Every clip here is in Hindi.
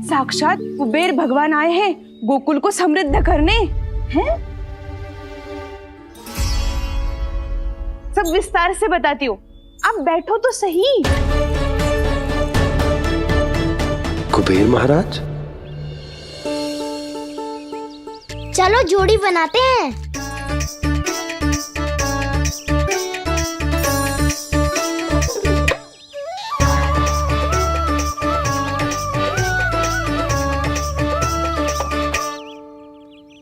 साक्षात कुबेर भगवान आए हैं गोकुल को समृद्ध करने। हैं? सब विस्तार से बताती हूँ, आप बैठो तो सही। कुबेर महाराज, चलो जोड़ी बनाते हैं।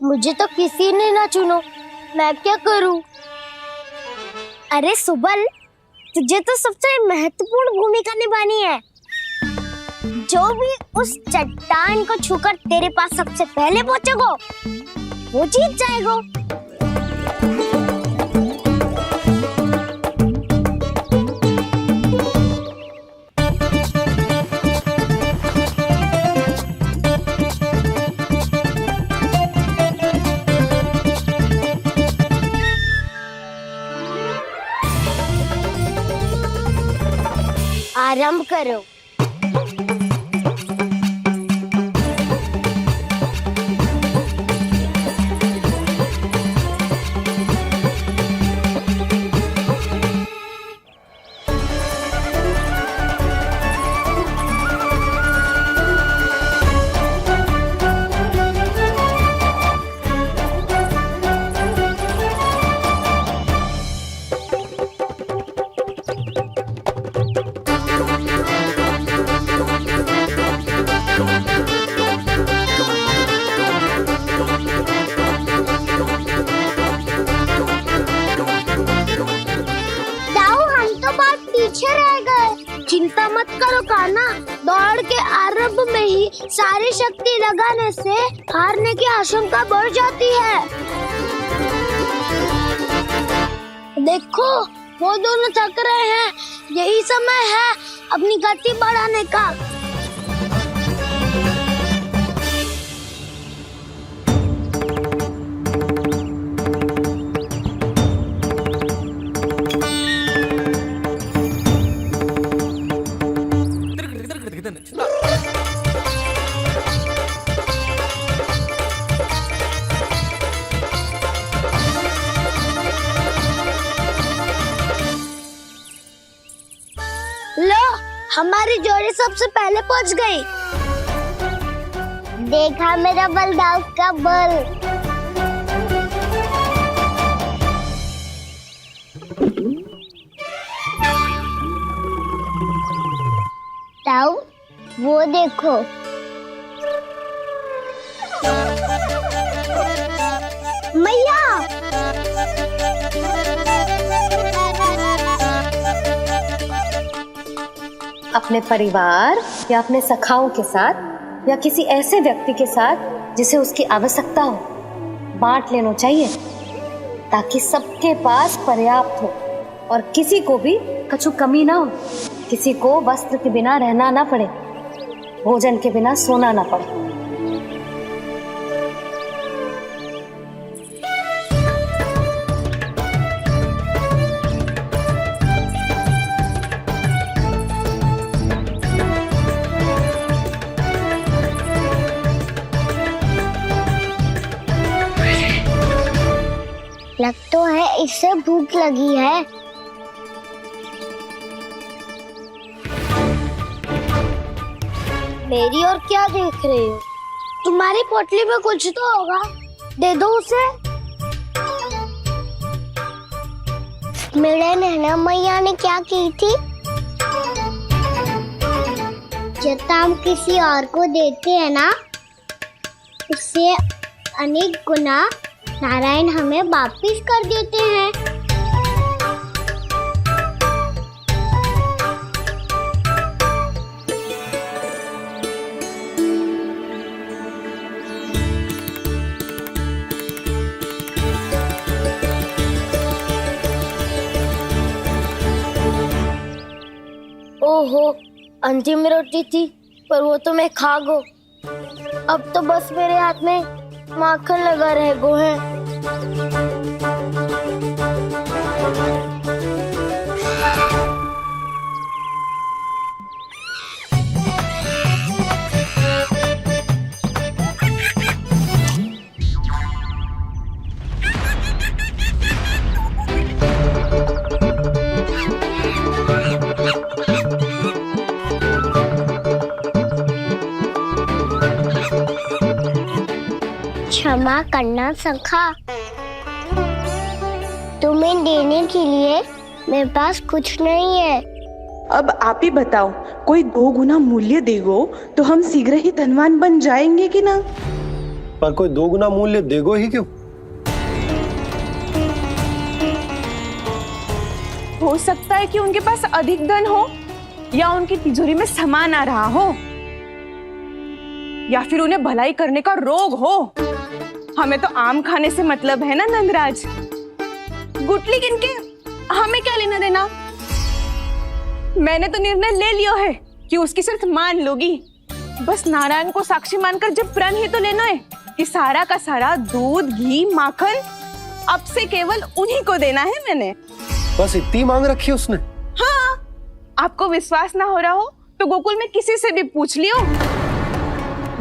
मुझे तो किसी ने ना चुनो, मैं क्या करूं? अरे सुबल, तुझे तो सबसे महत्वपूर्ण भूमिका निभानी है। जो भी उस चट्टान को छूकर तेरे पास सबसे पहले पहुंचेगा वो जीत जाएगा। आरंभ करो। चिंता मत करो कान्हा, दौड़ के आरंभ में ही सारी शक्ति लगाने से हारने की आशंका बढ़ जाती है। देखो वो दोनों थक रहे हैं, यही समय है अपनी गति बढ़ाने का। लो, हमारी जोड़ी सबसे पहले पहुंच गई। देखा मेरा बलदाव का बल। ताऊ, वो देखो। मैया, अपने परिवार या अपने सखाओं के साथ या किसी ऐसे व्यक्ति के साथ जिसे उसकी आवश्यकता हो, बांट लेना चाहिए ताकि सबके पास पर्याप्त हो और किसी को भी कछु कमी ना हो। किसी को वस्त्र के बिना रहना ना पड़े, भोजन के बिना सोना ना पड़े। लग तो है इससे भूख लगी है। मेरी और क्या देख रहे हो? तुम्हारी पोटली में कुछ तो होगा, दे दो उसे। मेरे नैना मैया ने क्या की थी? जब हम किसी और को देते हैं ना, उससे अनेक गुना नारायण हमें वापिस कर देते हैं। ओहो, अंतिम रोटी थी पर वो तो मैं खा गो। अब तो बस मेरे हाथ में माखन लगा रह गो है। क्षमा करना सखा। तुम्हें देने के लिए मेरे पास कुछ नहीं है। अब आप ही बताओ, कोई 2 गुना मूल्य देगो तो हम शीघ्र ही धनवान बन जाएंगे कि ना? पर कोई 2 गुना मूल्य देगो ही क्यों? हो सकता है कि उनके पास अधिक धन हो, या उनकी तिजोरी में सामान आ रहा हो, या फिर उन्हें भलाई करने का रोग हो। हमें तो आम खाने से मतलब है ना नंदराज। गुटली किनके, हमें क्या लेना देना। मैंने तो निर्णय ले लिया है कि उसकी सिर्फ मान लोगी। बस नारायण को साक्षी मानकर जब प्रण ही तो लेना है कि सारा का सारा दूध, घी, माखन अब से केवल उन्हीं को देना है मैंने। बस इतनी मांग रखी है उसने? हाँ, आपको विश्वास ना हो रहा हो तो गोकुल में किसी से भी पूछ लियो।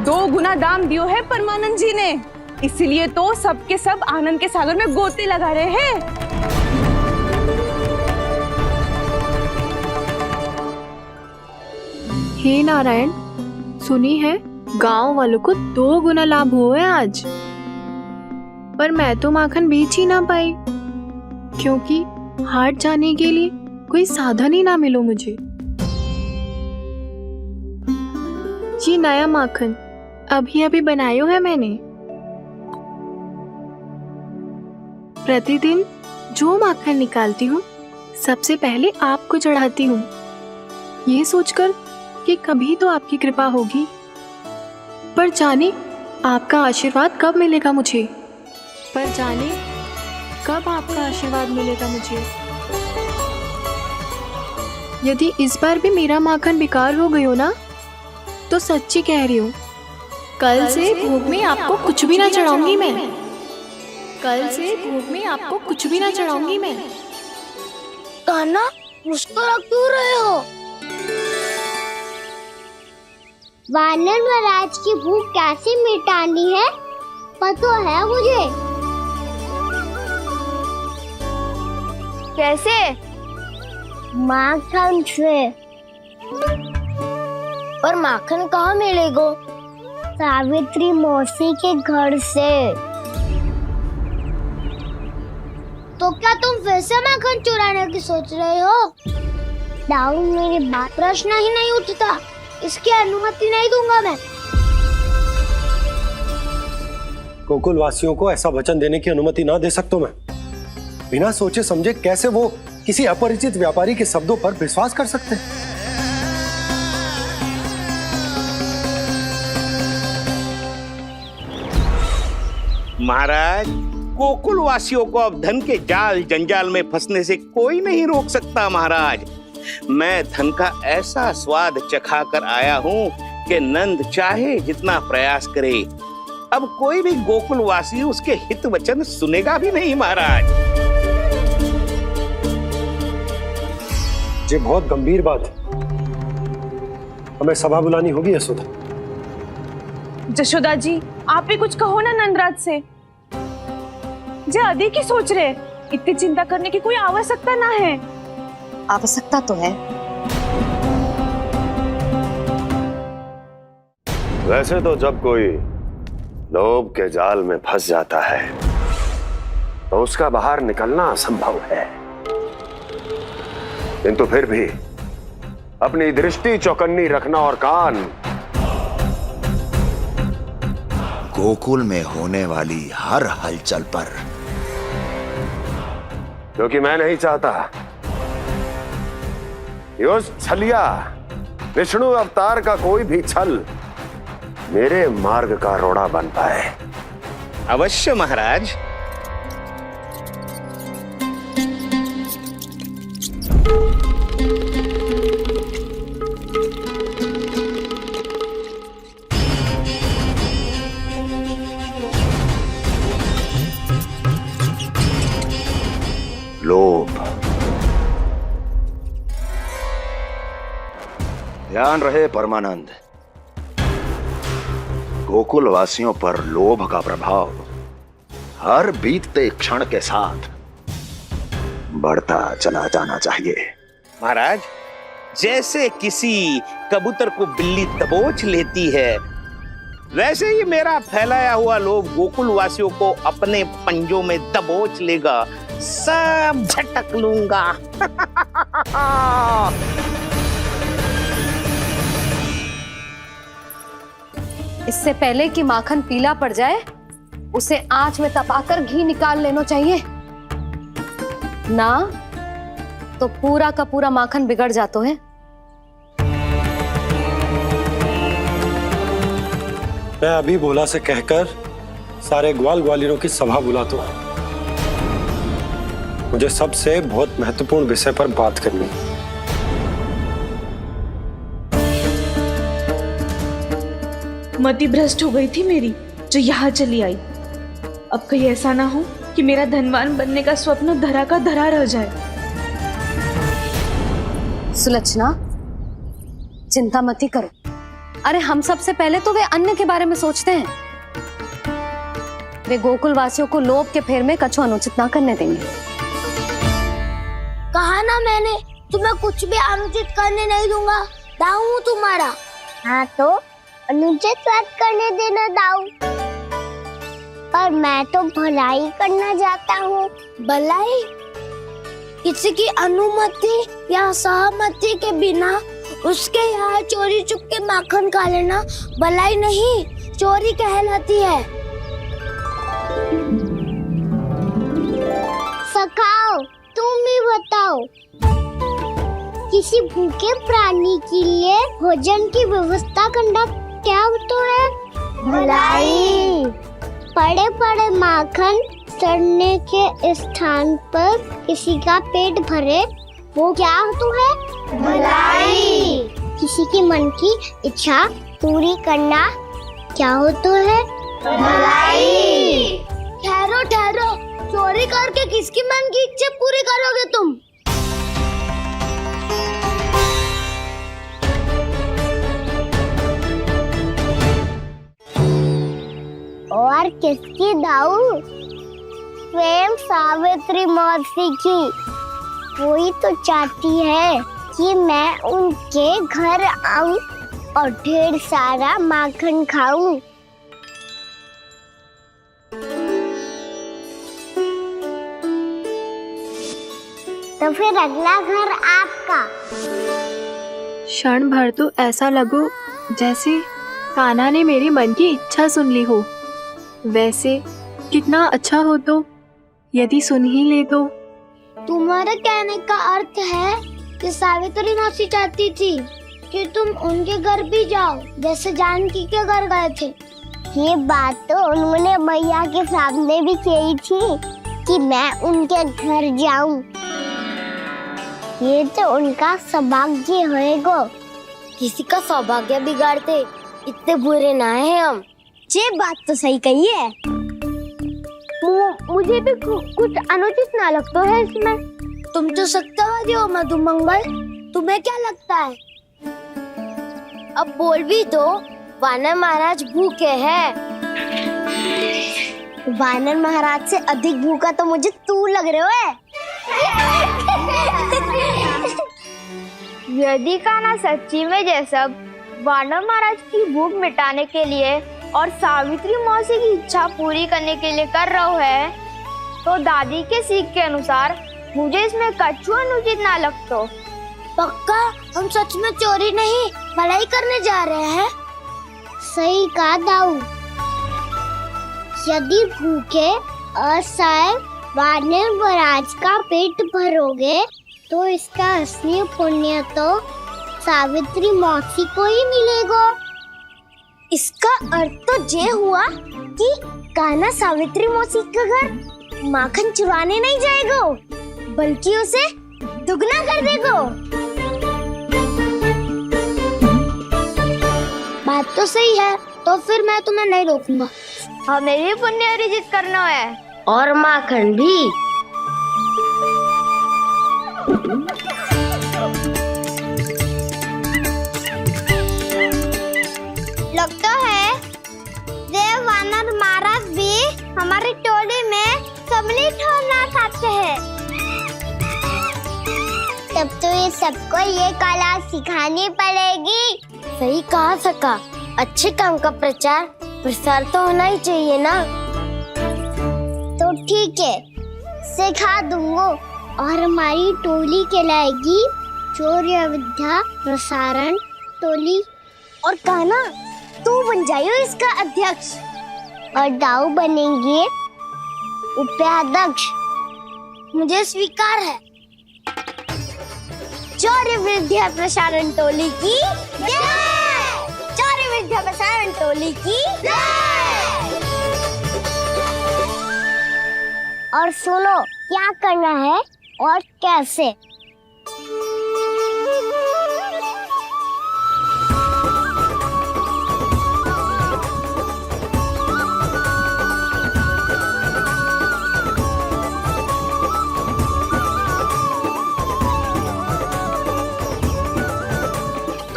2 गुना दाम दियो है परमानंद जी ने, इसीलिए तो सबके सब आनंद के सागर में गोते लगा रहे हैं। हे नारायण, सुनी है गांव वालों को 2 गुना लाभ हुआ है आज। पर मैं तो माखन बेच ही ना पाई, क्योंकि हाट जाने के लिए कोई साधन ही ना मिलो मुझे। ये नया माखन अभी अभी बनायो है मैंने। प्रतिदिन जो माखन निकालती हूँ सबसे पहले आपको चढ़ाती हूँ, ये सोचकर कि कभी तो आपकी कृपा होगी। पर जाने आपका आशीर्वाद कब मिलेगा मुझे, पर जाने कब आपका आशीर्वाद मिलेगा मुझे। यदि इस बार भी मेरा माखन बेकार हो गयो ना, तो सच्ची कह रही हूँ, कल से भोग में आपको कुछ भी ना चढ़ाऊंगी मैं। कल से भोग में आपको कुछ भी ना चढ़ाऊंगी मैं। कान्हा, मुस्कुरा क्यों रहे हो? वानर महाराज की भूख कैसे मिटानी है पता है मुझे। कैसे? माखन से। और माखन कहाँ मिलेगा? सावित्री मौसी के घर से। तो क्या तुम फिर से माखन चुराने की सोच रहे हो? दाऊ, मेरी बात प्रश्न ही नहीं उठता, इसकी अनुमति नहीं दूंगा मैं। गोकुल वासियों को ऐसा वचन देने की अनुमति ना दे सकता मैं। बिना सोचे समझे कैसे वो किसी अपरिचित व्यापारी के शब्दों पर विश्वास कर सकते हैं? महाराज, गोकुल वासियों को अब धन के जाल जंजाल में फंसने से कोई नहीं रोक सकता। महाराज, मैं धन का ऐसा स्वाद चखा कर आया हूँ कि नंद चाहे जितना प्रयास करे, अब कोई भी गोकुल वासी उसके हित वचन सुनेगा भी नहीं। महाराज, ये बहुत गंभीर बात है, हमें सभा बुलानी होगी यशोदा। जशोदा जी, आप भी कुछ कहो ना नंदराज से। जे अधिक ही सोच रहे, इतनी चिंता करने की कोई आवश्यकता ना है। आवश्यकता तो है। वैसे तो जब कोई लोभ के जाल में फंस जाता है तो उसका बाहर निकलना असंभव है, किंतु फिर भी अपनी दृष्टि चौकन्नी रखना और कान गोकुल में होने वाली हर हलचल पर, क्योंकि मैं नहीं चाहता कि उस छलिया विष्णु अवतार का कोई भी छल मेरे मार्ग का रोड़ा बन पाए। अवश्य महाराज। लोभ। ध्यान रहे परमानंद, गोकुल वासियों पर लोभ का प्रभाव हर बीतते क्षण के साथ बढ़ता चला जाना चाहिए। महाराज, जैसे किसी कबूतर को बिल्ली दबोच लेती है, वैसे ही मेरा फैलाया हुआ लोभ गोकुल वासियों को अपने पंजों में दबोच लेगा, सब झटक लूंगा। इससे पहले कि माखन पीला पड़ जाए, उसे आंच में तपाकर घी निकाल लेना चाहिए ना, तो पूरा का पूरा माखन बिगड़ जाता है। मैं अभी भोला से कहकर सारे ग्वाल ग्वालियरों की सभा बुलाता हूं। मुझे सबसे बहुत महत्वपूर्ण विषय पर बात करनी है। मति भ्रष्ट हो गई थी मेरी, जो यहाँ चली आई। अब कहीं ऐसा ना हो कि मेरा धनवान बनने का स्वप्न धरा का धरा रह जाए। सुलक्षणा, चिंता मत ही करो। अरे हम सबसे पहले तो वे अन्न के बारे में सोचते हैं। वे गोकुल वासियों को लोभ के फेर में कछु अनुचित ना करने देंगे। कहा ना मैंने, तुम्हें कुछ भी अनुचित करने नहीं दूंगा। दाऊ हूँ तुम्हारा। हाँ तो अनुचित बात करने देना दाऊ। पर मैं तो भलाई करना चाहता हूँ। भलाई? किसी की अनुमति या सहमति के बिना उसके यहाँ चोरी चुप के माखन खा लेना भलाई नहीं, चोरी कहलाती है। सखाओ, तुम ही बताओ, किसी भूखे प्राणी के लिए भोजन की व्यवस्था करना क्या होता है? भलाई। पड़े पड़े माखन सड़ने के स्थान पर किसी का पेट भरे, वो क्या होता है? भलाई। किसी के मन की इच्छा पूरी करना क्या होता है? भलाई। ठहरो ठहरो, चोरी करके किसकी मन की इच्छा पूरी करोगे तुम? और किसकी दाऊ? स्वयं सावित्री मौसी की। वही तो चाहती है कि मैं उनके घर आऊं और ढेर सारा माखन खाऊं। तो फिर अगला घर आपका। क्षण भर तो ऐसा लगो जैसे कान्हा ने मेरे मन की इच्छा सुन ली हो। वैसे कितना अच्छा हो तो यदि सुन ही ले तो। तुम्हारे कहने का अर्थ है कि सावित्री मौसी चाहती थी कि तुम उनके घर भी जाओ, जैसे जानकी के घर गए थे। ये बात तो उन्होंने मैया के सामने भी कही थी कि मैं उनके घर जाऊं। ये तो उनका सौभाग्य होएगा। किसी का सौभाग्य बिगाड़ते इतने बुरे ना है हम। ये बात तो सही कही है। मुझे भी कुछ अनुचित ना लगता है इसमें। तुम तो सत्यवादी हो मधुमंगल, तुम्हें क्या लगता है? अब बोल भी दो, वानर महाराज भूखे हैं। वानर महाराज से अधिक भूखा तो मुझे तू लग रहे हो। यदि कान्हा सच्ची में जैसा वानर महाराज की भूख मिटाने के लिए और सावित्री मौसी की इच्छा पूरी करने के लिए कर रहा है, तो दादी के सीख के अनुसार मुझे इसमें कछु अनुचित ना लगता। पक्का हम सच में चोरी नहीं भलाई करने जा रहे हैं। सही कहा दाऊ। यदि भूखे असहाय वानर महाराज का पेट भरोगे तो इसका असली पुण्य तो सावित्री मौसी को ही मिलेगा। इसका अर्थ तो ये हुआ कि कान्हा सावित्री मौसी का घर माखन चुराने नहीं जाएगा, बल्कि उसे दुगना कर देगा। बात तो सही है, तो फिर मैं तुम्हें नहीं रोकूंगा। हमें भी पुण्य अर्जित करना है और माखन भी। लगता है देव वानर महाराज भी हमारी टोली में सम्मिलित होना चाहते हैं। तब तो ये सबको ये कला सिखानी पड़ेगी। सही कहा सका। अच्छे काम का प्रचार प्रसार तो होना ही चाहिए ना। तो ठीक है, सिखा दूंगा और हमारी टोली कहलाएगी शौर्य विद्या प्रसारण टोली। और कान्हा तू बन जाइयो इसका अध्यक्ष और दाऊ बनेंगे उपाध्यक्ष। मुझे स्वीकार है। शौर्य विद्या प्रसारण टोली की जय! शौर्य विद्या प्रसारण टोली की जय! और सुनो क्या करना है और कैसे।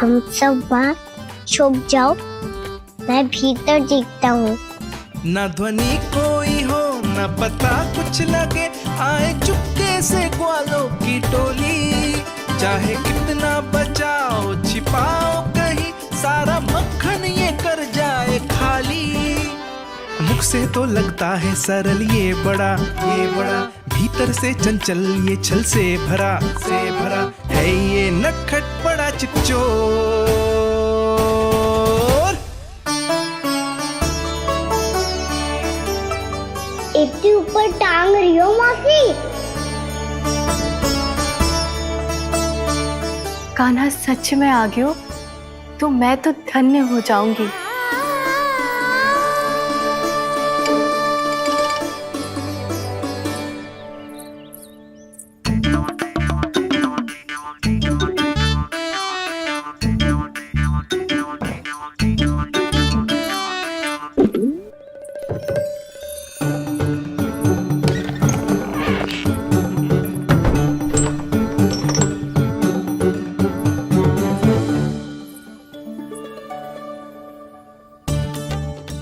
तुम सब वहाँ छुप जाओ, मैं भीतर देखता हूँ। न ध्वनि कोई हो न पता कुछ लगे, आए चुपके से ग्वालों की टोली। चाहे कितना बचाओ छिपाओ कहीं, सारा मक्खन ये कर जाए खाली। मुख से तो लगता है सरल ये बड़ा भीतर से चंचल ये छल से भरा है ये नटखट बड़ा चिकचोर। इतनी ऊपर टांग रही हो मासी। कान्हा सच में आ गयो तो मैं तो धन्य हो जाऊंगी।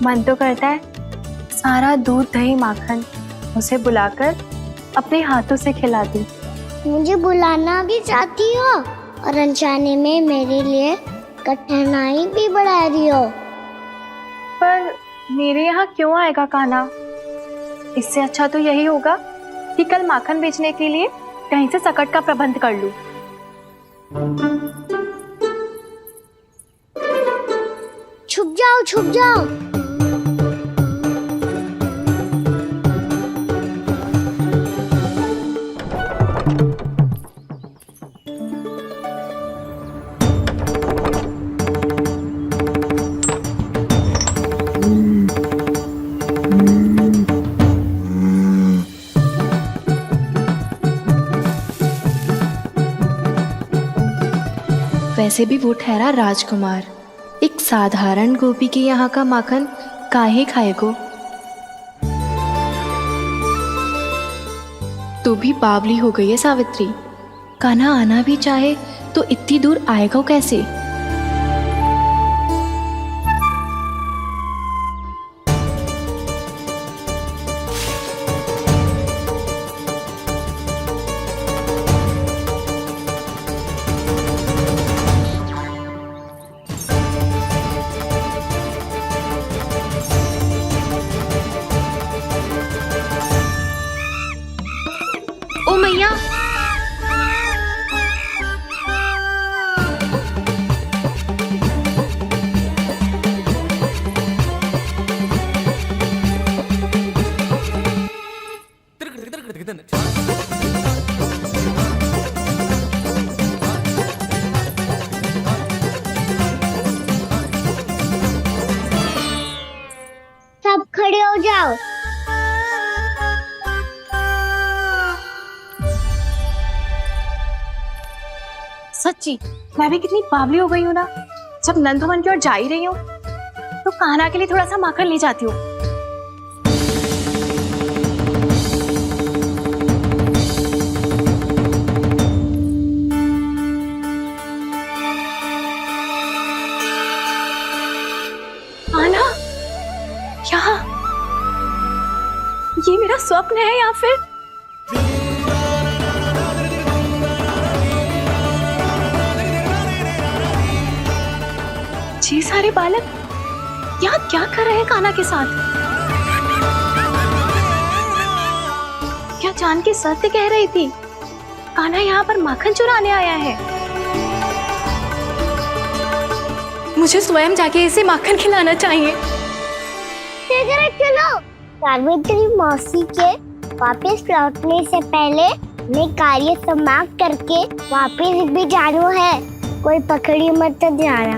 मन तो करता है सारा दूध दही माखन उसे बुलाकर अपने हाथों से खिला दूं। मुझे बुलाना भी चाहती हो और अनजाने में मेरे लिए कठिनाई भी बढ़ा रही हो। पर मेरे यहाँ क्यों आएगा कान्हा? इससे अच्छा तो यही होगा कि कल माखन बेचने के लिए कहीं से सकट का प्रबंध कर लूं। छुप जाओ छुप जाओ। वैसे भी वो ठहरा राजकुमार, एक साधारण गोपी के यहाँ का माखन काहे खाएगो। तू भी बावली हो गई है सावित्री। कान्हा आना भी चाहे तो इतनी दूर आएगा कैसे? ओ मैया, सब खड़े हो जाओ। सच्ची मैं भी कितनी बावली हो गई हूँ ना। जब नंदवन की ओर जा ही रही हूँ तो कान्हा के लिए थोड़ा सा माखन ले जाती हूँ। कान्हा, यहाँ ये मेरा स्वप्न है या फिर ये सारे बालक यहाँ क्या कर रहे हैं कान्हा के साथ? क्या जानकी सत्य कह रही थी? कान्हा यहाँ पर माखन चुराने आया है। मुझे स्वयं जाके इसे माखन खिलाना चाहिए। चलो सावित्री मौसी के वापस लौटने से पहले मैं कार्य समाप्त करके वापस भी जानो है। कोई पकड़ी मत जाना।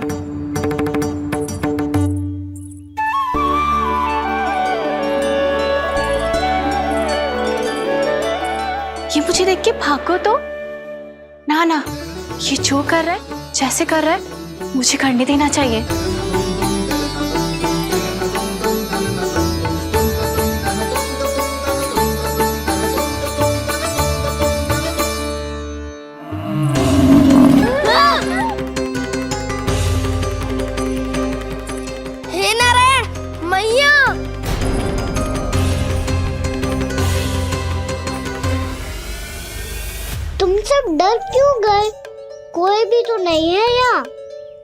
ये मुझे देख के भागो तो ना ना, ये जो कर रहा है, जैसे कर रहा है, मुझे करने देना चाहिए। हे नारायण मैया, तुम सब डर क्यों गए? कोई भी तो नहीं है यहाँ।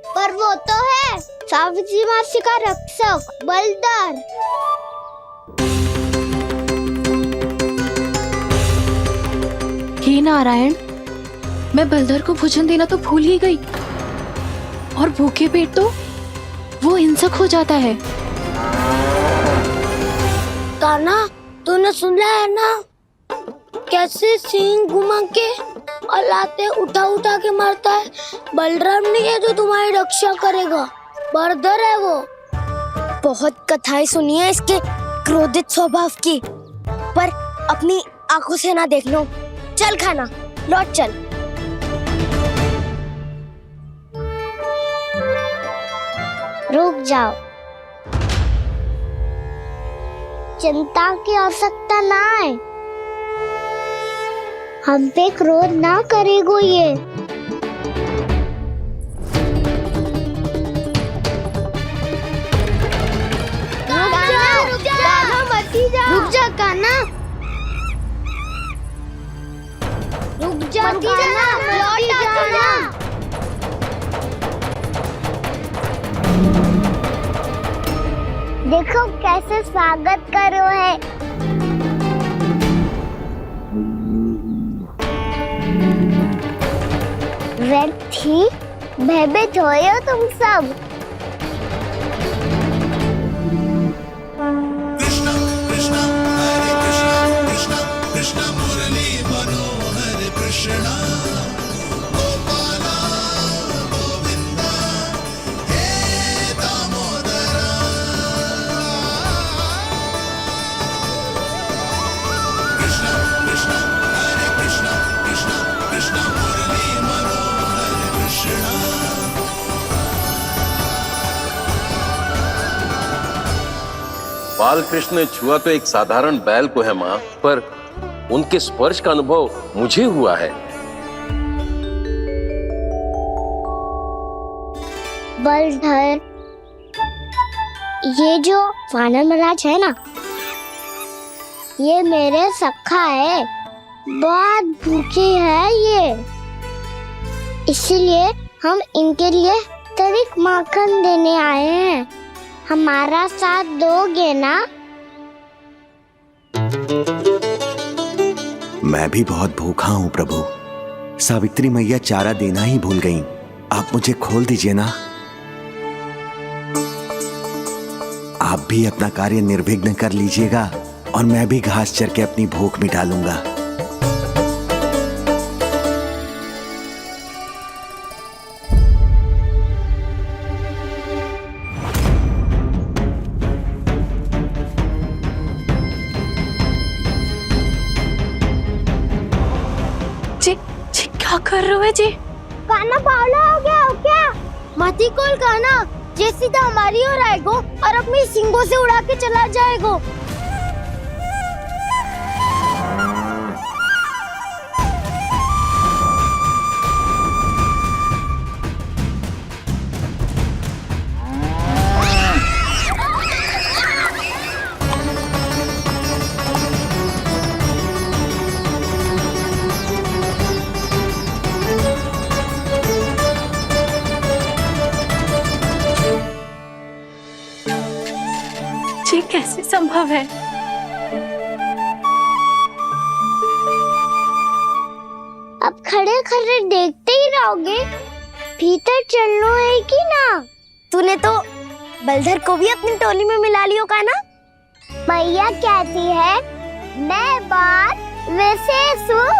पर वो तो है, सावित्री मासी का रक्षक बलदार। हे नारायण, मैं बलदर को भोजन देना तो भूल ही गई, और भूखे पेट तो वो हिंसक हो जाता है। कान्हा, तूने सुना है ना कैसे सींग घुमा के और लाते उठा उठा के मारता है? बलराम नहीं है जो तुम्हारी रक्षा करेगा, बलदर है वो। बहुत कथाएं सुनी है इसके क्रोधित स्वभाव की, पर अपनी आंखों से ना देख लो। चल खाना, लौट चल। रुक जाओ, चिंता की आवश्यकता ना है। हम पे क्रोध ना करेगो ये। रुक जा कान्हा, रुक जा कान्हा, लौट जाना। देखो कैसे स्वागत करो है। व्यर्थी भयभीत हो तुम सब। बाल कृष्ण ने छुआ तो एक साधारण बैल को है माँ, पर उनके स्पर्श का अनुभव मुझे हुआ है। बलधर, ये जो वानर महाराज है ना, ये मेरे सखा है, बहुत भूखे है ये, इसलिए हम इनके लिए तनिक माखन देने आए हैं। हमारा साथ दोगे ना? मैं भी बहुत भूखा हूँ प्रभु। सावित्री मैया चारा देना ही भूल गईं। आप मुझे खोल दीजिए ना। आप भी अपना कार्य निर्विघ्न कर लीजिएगा और मैं भी घास चर के अपनी भूख मिटा लूंगा। क्या कर रहे हो जी? कान्हा पावला हो गया हो क्या? मती कोल कान्हा, जे सीधा हमारी ओर आएगो और अपनी सींगों से उड़ा के चला जाएगो। ये कैसे संभव है? अब खड़े खड़े देखते ही रहोगे? भीतर चलना है कि ना? तूने तो बलधर को भी अपनी टोली में मिला लियो का ना? भैया कहती है मैं बात विशेष हूँ,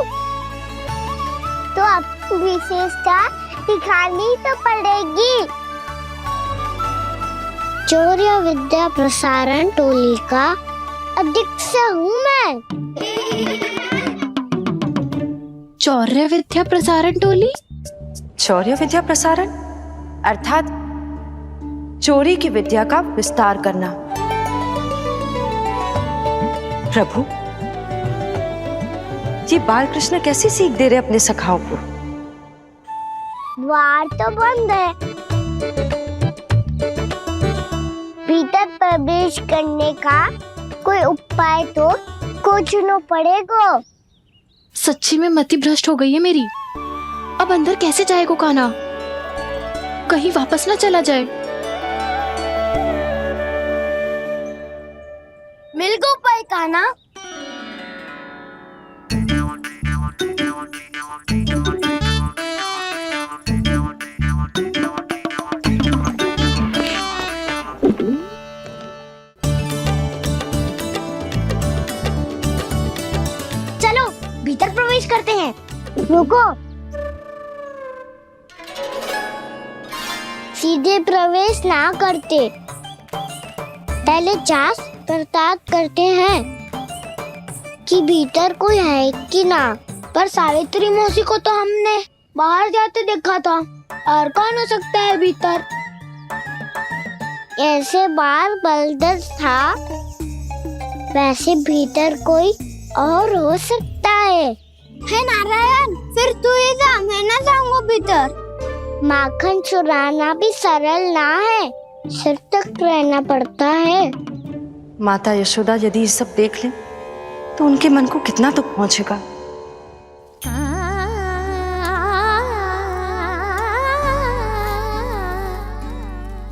तो अपनी विशेषता दिखानी तो पड़ेगी। चौर्य विद्या प्रसारण टोली का अध्यक्ष हूँ मैं। चौर्य विद्या प्रसारण टोली? चौर्य विद्या प्रसारण अर्थात चोरी की विद्या का विस्तार करना। प्रभु, ये बालकृष्ण कैसी सीख दे रहे अपने सखाओं को? द्वार तो बंद है, भीतर प्रवेश करने का कोई उपाय तो खोजना पड़ेगा। सच्ची में मति भ्रष्ट हो गई है मेरी। अब अंदर कैसे जाएगा कान्हा? कहीं वापस ना चला जाए। मिल गो पाए कान्हा। चलो भीतर प्रवेश करते हैं। रुको, सीधे प्रवेश ना करते, पहले जांच पड़ताल करते हैं कि भीतर कोई है कि ना। पर सावित्री मौसी को तो हमने बाहर जाते देखा था, और कौन हो सकता है भीतर? ऐसे बार बलदर था, वैसे भीतर कोई और हो सकता है नारायण, फिर तू ही जा, मैं ना जाऊंगा भीतर। माखन चुराना भी सरल ना है, सिर तक रहना पड़ता है। माता यशोदा यदि ये सब देख लें तो उनके मन को कितना दुख पहुंचेगा।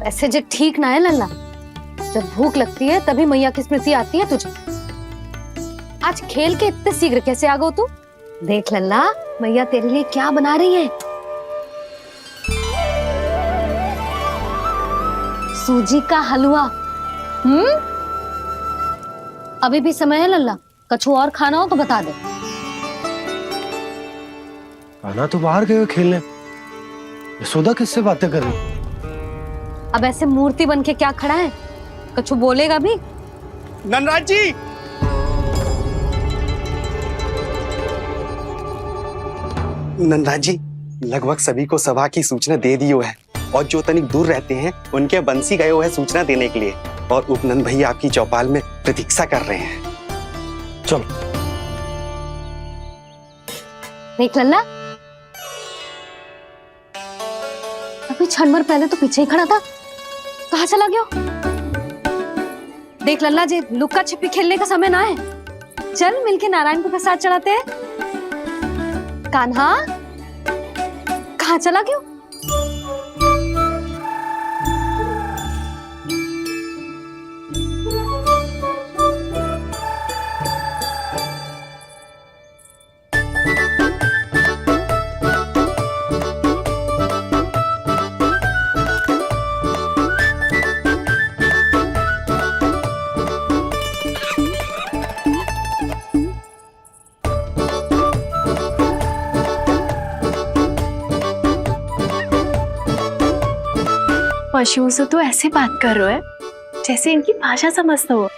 ऐसे जो ठीक ना है लल्ला, जब भूख लगती है तभी मैया की स्मृति आती है तुझे। आज खेल के इतने शीघ्र कैसे आ गो तू? देख लल्ला, मैया तेरे लिए क्या बना रही है। सूजी का हलवा। अभी भी समय है लल्ला, कछु और खाना हो तो बता दे। कान्हा तो बाहर गए खेलने, यशोदा किससे बातें कर रही? अब ऐसे मूर्ति बन के क्या खड़ा है? कछु बोलेगा भी? नंदराज जी, नंदराज जी, लगभग सभी को सभा की सूचना दे दी है, और जो तनिक दूर रहते हैं उनके बंसी गए हुए हैं सूचना देने के लिए, और उपनंद भैया आपकी चौपाल में प्रतीक्षा कर रहे हैं। चलो। देख लल्ला, अभी क्षण भर पहले तो पीछे ही खड़ा था, कहाँ चला गया? देख लल्ला जी, लुक्का छिपी खेलने का समय ना है। चल मिलके नारायण को प्रसाद चढ़ाते हैं। कान्हा, कहाँ चला गया? पशुओं से तो ऐसे बात कर रहे हो जैसे इनकी भाषा समझते हो।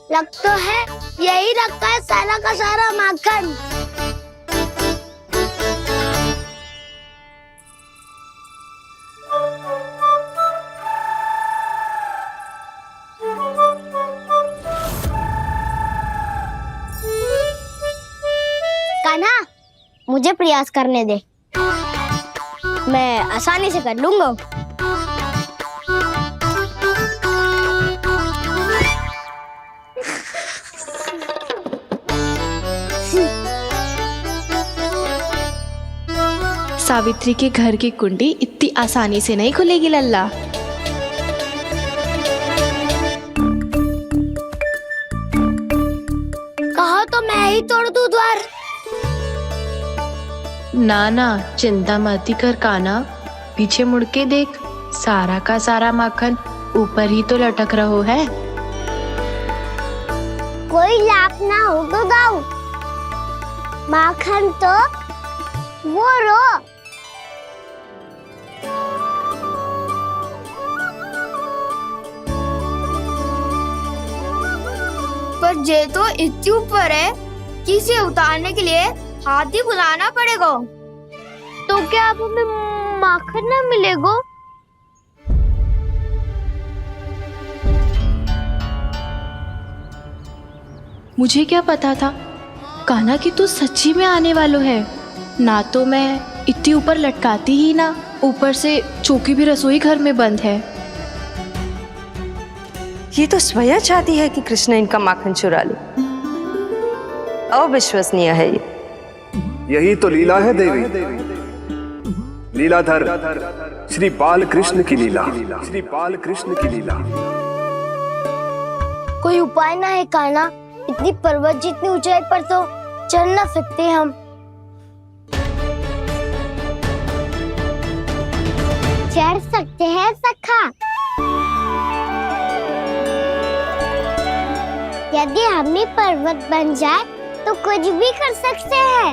लग तो है यही रखा है सारा का सारा माखन। कान्हा, मुझे प्रयास करने दे, मैं आसानी से कर लूंगा। सावित्री के घर की कुंडी इतनी आसानी से नहीं खुलेगी लल्ला। कहा तो मैं ही तोड़ दूं द्वार। ना ना, चिंता मत कर काना, पीछे मुड़ के देख, सारा का सारा माखन ऊपर ही तो लटक रहो है। कोई लाभ ना हो तो दाऊ, माखन तो वो रो। पर जे तो इतनी ऊपर है कि इसे उतारने के लिए हाथी बुलाना पड़ेगा। तो क्या अब हमें माखन ना मिलेगा? मुझे क्या पता था कान्हा कि तू सच्ची में आने वालो है। ना तो मैं इतनी ऊपर लटकाती ही ना, ऊपर से चौकी भी रसोई घर में बंद है। ये तो स्वयं चाहती है कि कृष्ण इनका माखन चुरा ले। अविश्वसनीय है ये। यही तो लीला है देवी, लीलाधर श्री बाल कृष्ण की लीला, श्री बाल कृष्ण की लीला। कोई उपाय ना है कान्हा? इतनी पर्वत जितनी ऊंचाई पर तो चढ़ ना सकते हम। चढ़ सकते हैं सखा, यदि हम ही पर्वत बन जाए तो कुछ भी कर सकते हैं।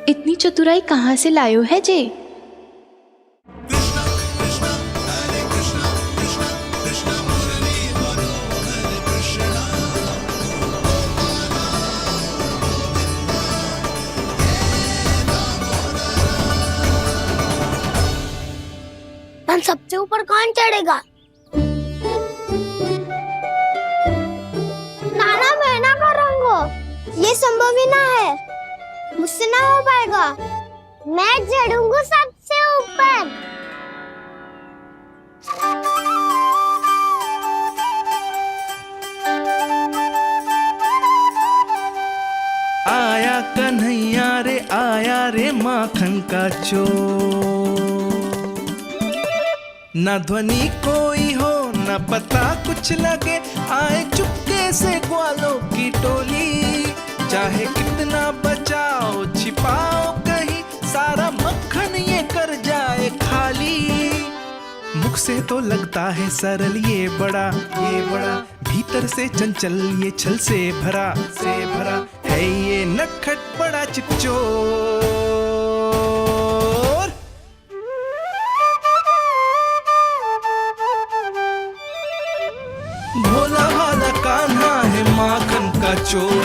इतनी चतुराई कहाँ से लायो है जे? हम सबसे ऊपर कौन चढ़ेगा? नाना मैं ना करूँगा, ये संभव ही ना है, मुझसे ना हो पाएगा। मैं चढ़ूंगा सबसे ऊपर। आया कन्हैया रे आया रे माखन का चोर, न ध्वनि कोई हो न पता कुछ लगे, आए चुपके से ग्वालों की टोली। चाहे कितना बचाओ छिपाओ कहीं, सारा मक्खन ये कर जाए खाली। मुख से तो लगता है सरल ये बड़ा भीतर से चंचल ये छल से भरा है ये नटखट बड़ा चिकचोर। भोला भाला कान्हा है माखन का चोर,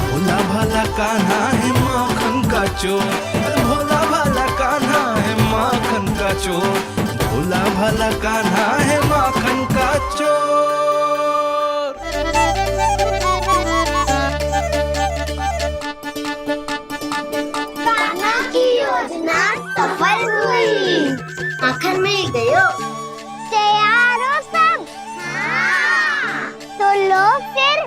भोला भाला कान्हा है माखन का चोर, भोला भाला कान्हा है माखन का चोर, भोला भाला कान्हा है माखन का चोर। कान्हा की योजना सफल हुई, माखन मिल गयो। तैयार हो सब? तो लो फिर।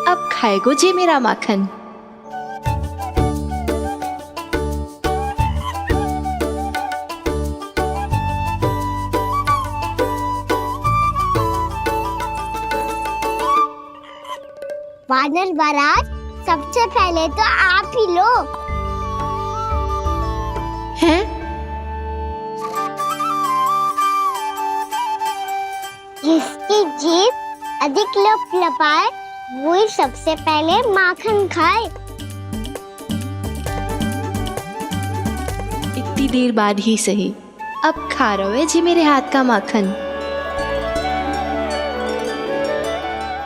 अब खाएगो जे मेरा माखन। वानर महाराज, सबसे पहले तो आप ही लो। हैं? जिसकी जीभ अधिक लपलपाए वही सबसे पहले माखन खाए। इतनी देर बाद ही सही, अब खा रहे हो जी मेरे हाथ का माखन।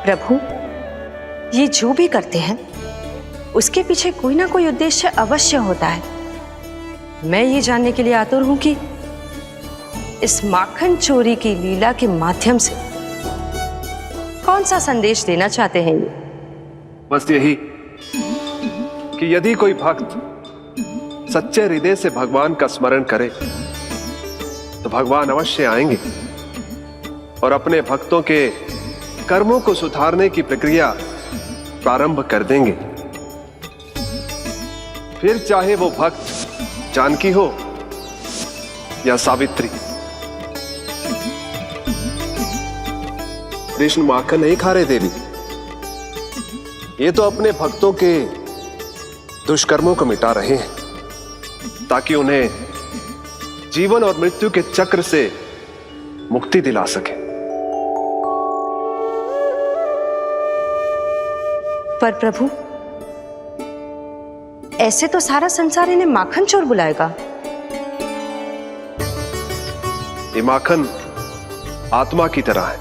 प्रभु, ये जो भी करते हैं उसके पीछे कोई ना कोई उद्देश्य अवश्य होता है। मैं ये जानने के लिए आतुर हूं कि इस माखन चोरी की लीला के माध्यम से कौन सा संदेश देना चाहते हैं ये? बस यही कि यदि कोई भक्त सच्चे हृदय से भगवान का स्मरण करे तो भगवान अवश्य आएंगे और अपने भक्तों के कर्मों को सुधारने की प्रक्रिया प्रारंभ कर देंगे। फिर चाहे वो भक्त जानकी हो या सावित्री। कृष्ण माखन नहीं खा रहे देवी, ये तो अपने भक्तों के दुष्कर्मों को मिटा रहे हैं ताकि उन्हें जीवन और मृत्यु के चक्र से मुक्ति दिला सके। पर प्रभु, ऐसे तो सारा संसार इन्हें माखन चोर बुलाएगा। ये माखन आत्मा की तरह है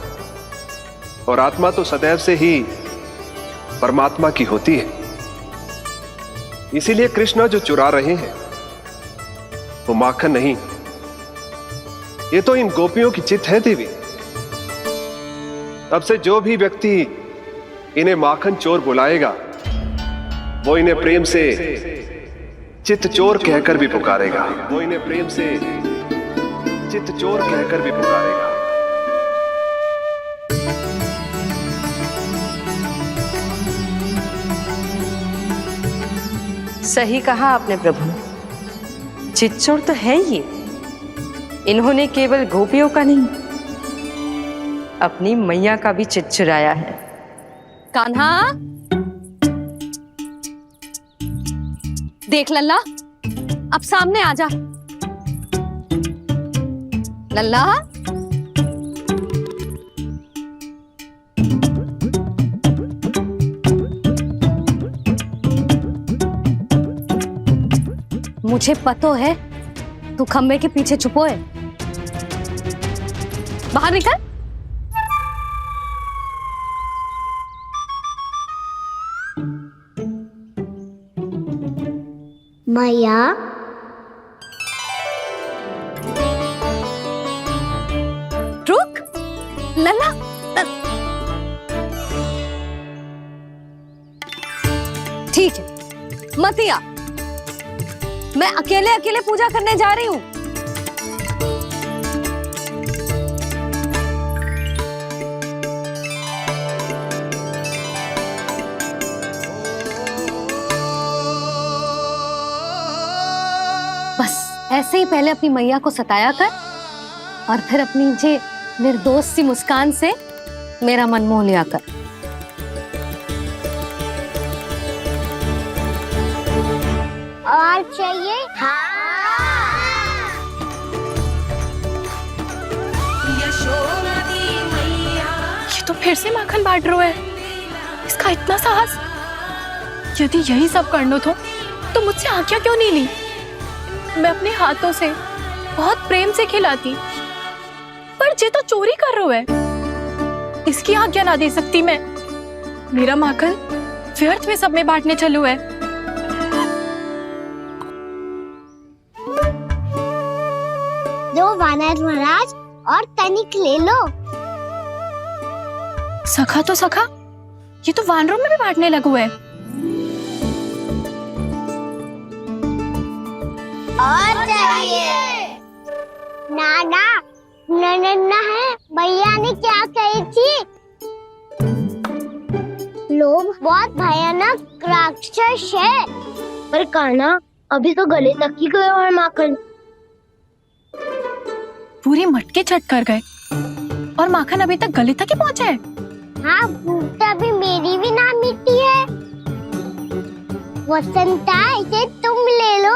और आत्मा तो सदैव से ही परमात्मा की होती है। इसीलिए कृष्ण जो चुरा रहे हैं वो माखन नहीं, ये तो इन गोपियों की चित्त है देवी। तब से जो भी व्यक्ति इन्हें माखन चोर बुलाएगा वो इन्हें प्रेम से चित्त चोर कहकर भी पुकारेगा। वो इन्हें प्रेम से चित्त चोर कहकर भी पुकारेगा। सही कहा आपने प्रभु, चित्त चोर तो है ये। इन्होंने केवल गोपियों का नहीं, अपनी मैया का भी चित्त चुराया है। कान्हा, देख लल्ला, अब सामने आ जा। लल्ला, मुझे पतो है तू खम्बे के पीछे छुपो है। बाहर निकल। मैया, रुक लल्ला, ठीक है मत आ, मैं अकेले अकेले पूजा करने जा रही हूँ। बस ऐसे ही पहले अपनी मैया को सताया कर और फिर अपनी जे निर्दोष सी मुस्कान से मेरा मन मोह लिया कर। और चाहिए? ये तो फिर से माखन बांट रहा है। इसका इतना साहस! यदि यही सब करना तो मुझसे आज्ञा क्यों नहीं ली? मैं अपने हाथों से बहुत प्रेम से खिलाती, पर ये तो चोरी कर रहा है। इसकी आज्ञा ना दे सकती मैं। मेरा माखन व्यर्थ में सब में बांटने चलू है। दो वानर महाराज और तनिक ले लो। सखा तो सखा, ये तो वानरों में भी बांटने लगू है। और चाहिए? ना ना, नन्ना है। भैया ने क्या कही थी? लोभ बहुत भयानक राक्षस है। पर कान्हा, अभी तो गले तक ही गया है माखन। पूरी मटके चट कर गए और माखन अभी तक गले तक ही पहुंचा है। हाँ, भूख तो अभी मेरी भी ना मिटी है। वसंता, इसे तुम ले लो।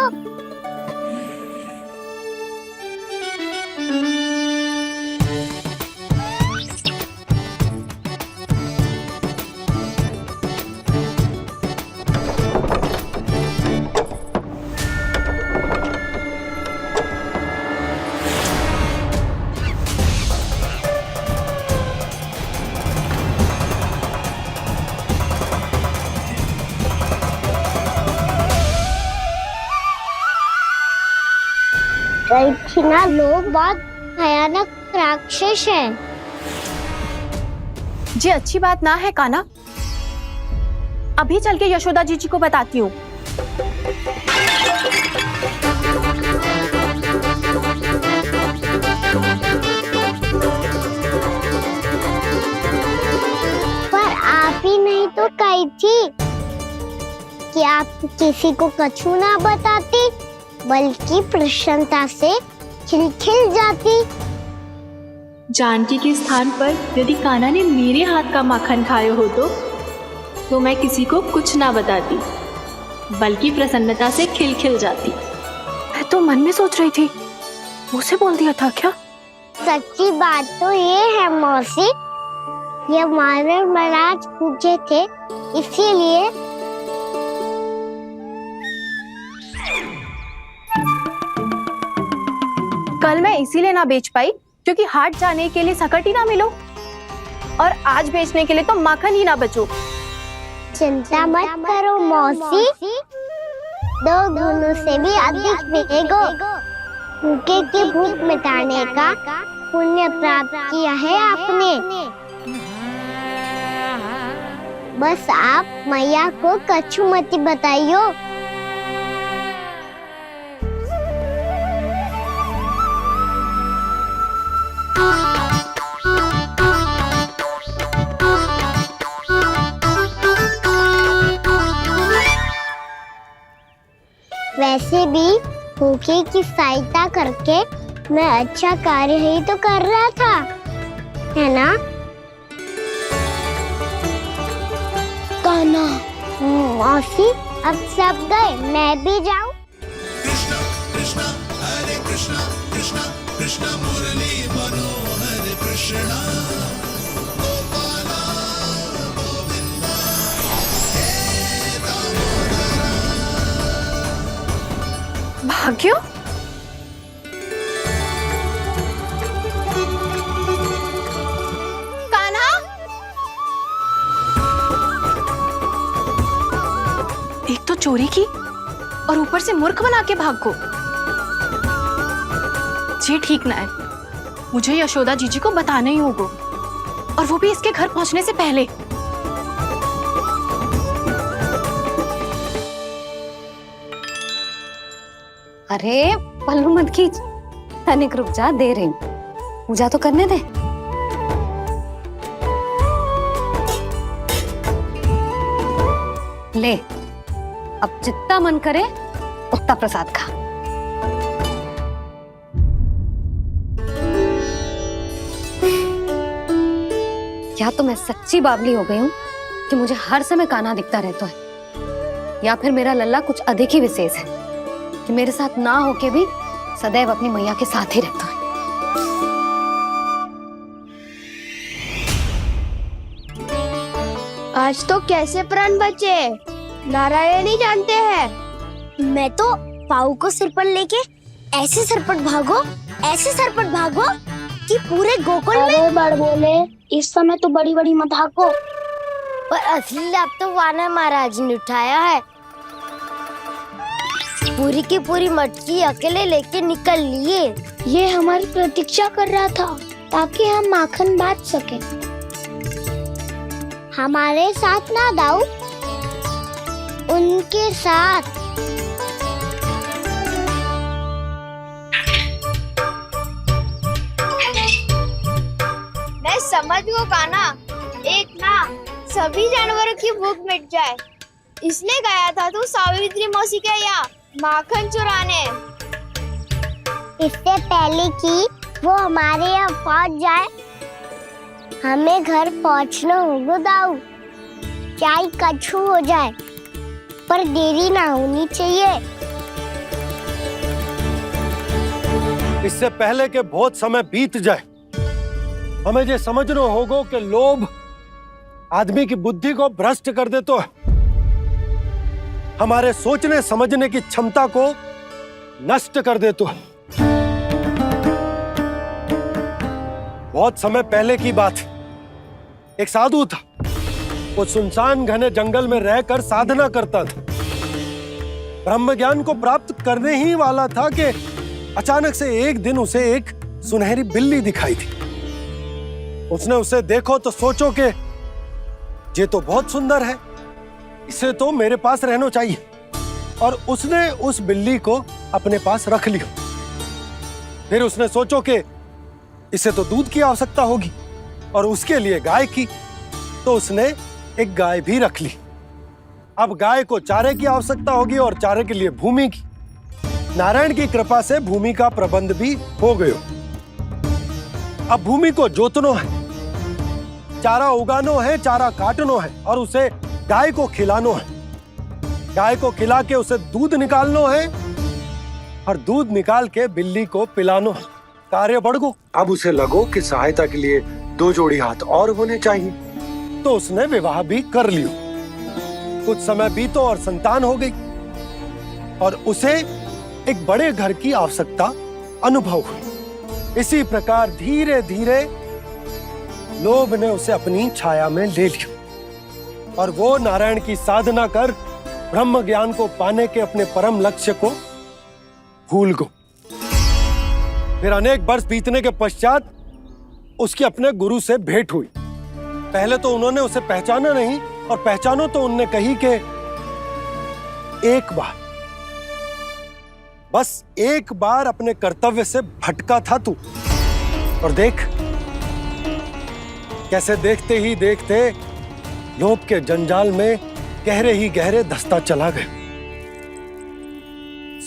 ना, लोग बहुत भयानक राक्षस हैं। जी अच्छी बात ना है कान्हा, अभी चल के यशोदा जी को बताती हूँ। पर आप ही नहीं तो कही थी। कि आप किसी को कछु ना बताती, बल्कि प्रसन्नता से खिलखिल जाती। जानकी के स्थान पर यदि कान्हा ने मेरे हाथ का माखन खाया हो तो मैं किसी को कुछ ना बताती, बल्कि प्रसन्नता से खिलखिल जाती। मैं तो मन में सोच रही थी, मुझसे बोल दिया था क्या? सच्ची बात तो ये है मौसी, ये मानव महाराज पूछे थे, इसीलिए। कल मैं इसीलिए ना बेच पाई क्योंकि हाट जाने के लिए सकट ही ना मिलो, और आज बेचने के लिए तो माखन ही ना बचो। चिंता मत करो मौसी, 2 गुणों से भी अधिक मिलेगा। भूखे के भूख मिटाने का पुण्य प्राप्त किया है आपने। बस आप मैया को कछु मत बताइयो। वैसे भी भूखे की सहायता करके मैं अच्छा कार्य ही तो कर रहा था, है ना? कान्हा, मौसी अब सब गए, मैं भी जाऊं? कृष्णा कृष्णा हरे कृष्णा कृष्णा कृष्णा मुरली मनोहर कृष्णा गोपाला गोविंदा हे दामोदरा। भाग्यो, कान्हा, एक तो चोरी की और ऊपर से मूर्ख बना के भाग को। ये ठीक ना है, मुझे यशोदा जीजी को बताना ही होगा, और वो भी इसके घर पहुंचने से पहले। अरे पल्लू मत खींच, तनिक रुक जा, दे रही हूँ, पूजा तो करने दे। ले, अब जितना मन करे उतना प्रसाद खा। या तो मैं सच्ची बावली हो गई हूँ कि मुझे हर समय कान्हा दिखता रहता है, या फिर मेरा लल्ला कुछ अधिक ही विशेष है कि मेरे साथ ना होके भी सदैव अपनी मैया के साथ ही रहता है। आज तो कैसे प्राण बचे, नारायण ही जानते हैं। मैं तो पाऊ को सिर पर लेके ऐसे सरपट भागो कि पूरे गोकुल में बड़ बोले, इस समय तो बड़ी बड़ी मत हाको। पर असली लाभ तो वानर महाराज ने उठाया है। पूरी की पूरी मटकी अकेले लेके निकल लिए। ये हमारी प्रतीक्षा कर रहा था ताकि हम माखन बांट सके। हमारे साथ ना दाऊ, उनके साथ। मैं समझ गो कान्हा, एक ना सभी जानवरों की भूख मिट जाए, इसलिए गया था तू सावित्री मौसी के यहाँ माखन चुराने। इससे पहले कि वो हमारे यहाँ पहुँच जाए, हमें घर पहुँचना होगा दाऊ। चाहे कछु हो जाए, पर देरी ना होनी चाहिए। इससे पहले के बहुत समय बीत जाए, हमें ये समझना होगा कि लोभ आदमी की बुद्धि को भ्रष्ट कर देता है, हमारे सोचने समझने की क्षमता को नष्ट कर देता है। बहुत समय पहले की बात, एक साधु था, वो सुनसान घने जंगल में रहकर साधना करता था। ब्रह्म ज्ञान को प्राप्त करने ही वाला था कि अचानक से एक दिन उसे एक सुनहरी बिल्ली दिखाई थी। उसने उसे देखो तो सोचो कि ये तो बहुत सुंदर है, इसे तो मेरे पास रहना चाहिए, और उसने उस बिल्ली को अपने पास रख लिया। फिर उसने सोचो कि इसे तो दूध की आवश्यकता होगी और उसके लिए गाय की, तो उसने एक गाय भी रख ली। अब गाय को चारे की आवश्यकता होगी और चारे के लिए भूमि की। नारायण की कृपा से भूमि का प्रबंध भी हो गयो। अब भूमि को जोतनो है, चारा उगानो है, चारा काटनो है और उसे गाय को खिलानो है। गाय को खिला के उसे दूध निकालनो है और दूध निकाल के बिल्ली को पिलानो है। कार्य बढ़ गो। अब उसे लगो कि सहायता के लिए 2 जोड़ी हाथ और होने चाहिए, तो उसने विवाह भी कर लियो। कुछ समय बीतो और संतान हो गई और उसे एक बड़े घर की आवश्यकता अनुभव हुई। इसी प्रकार धीरे धीरे लोभ ने उसे अपनी छाया में ले लिया और वो नारायण की साधना कर ब्रह्म ज्ञान को पाने के अपने परम लक्ष्य को भूल गो। फिर अनेक वर्ष बीतने के पश्चात उसकी अपने गुरु से भेंट हुई। पहले तो उन्होंने उसे पहचाना नहीं और पहचानो तो उनने कही कि एक बार, बस एक बार अपने कर्तव्य से भटका था तू, और देख कैसे देखते ही देखते लोभ के जंजाल में गहरे ही गहरे धंसता चला गया।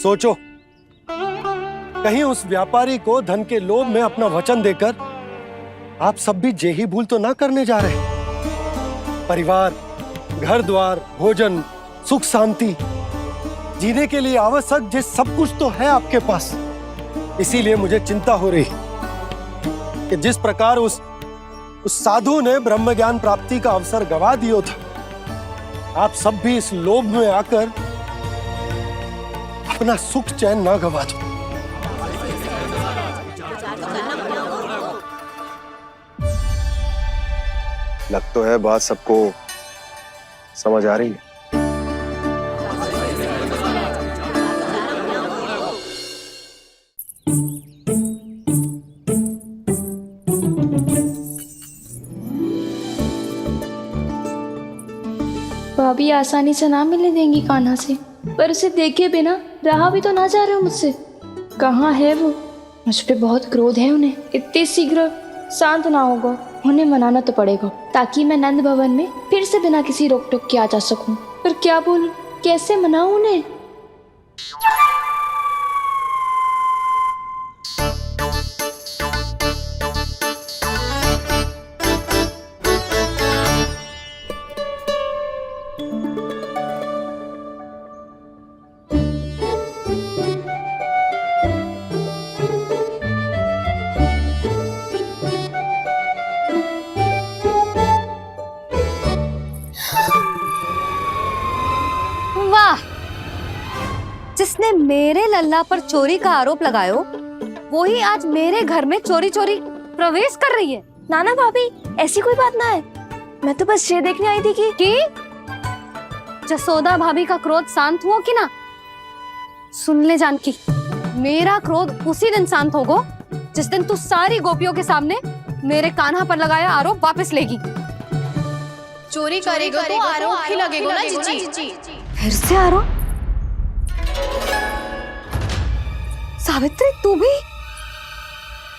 सोचो, कहीं उस व्यापारी को धन के लोभ में अपना वचन देकर आप सब भी जेही भूल तो ना करने जा रहे। परिवार, घर द्वार, भोजन, सुख शांति, जीने के लिए आवश्यक जिस सब कुछ तो है आपके पास। इसीलिए मुझे चिंता हो रही कि जिस प्रकार उस साधु ने ब्रह्म ज्ञान प्राप्ति का अवसर गवा दिया था, आप सब भी इस लोभ में आकर अपना सुख चैन ना गवा दो। लग तो है बात सबको समझ आ रही है। भाभी आसानी से ना मिलने देंगी कान्हा से, पर उसे देखे बिना रहा भी तो ना जा रहे हो मुझसे। कहाँ है वो? मुझ पे बहुत क्रोध है उन्हें। इतने शीघ्र शांत ना होगा, उन्हें मनाना तो पड़ेगा ताकि मैं नंद भवन में फिर से बिना किसी रोक टोक के आ जा सकूं। पर क्या बोलूं, कैसे मनाऊं उन्हें? जिसने मेरे लल्ला पर चोरी का आरोप लगायो, वो ही आज मेरे घर में चोरी चोरी प्रवेश कर रही है। नाना भाभी, ऐसी कोई बात ना है, मैं तो बस ये देखने आई थी कि जसोदा भाभी का क्रोध शांत हुआ कि ना? सुन ले जानकी, मेरा क्रोध उसी दिन शांत होगा जिस दिन तू सारी गोपियों के सामने मेरे कान्हा पर लगाया आरोप वापस लेगी। चोरी करेगा तो आरोप ही लगेगा ना जीजी। फिर से आरोप? सावित्री, तू भी?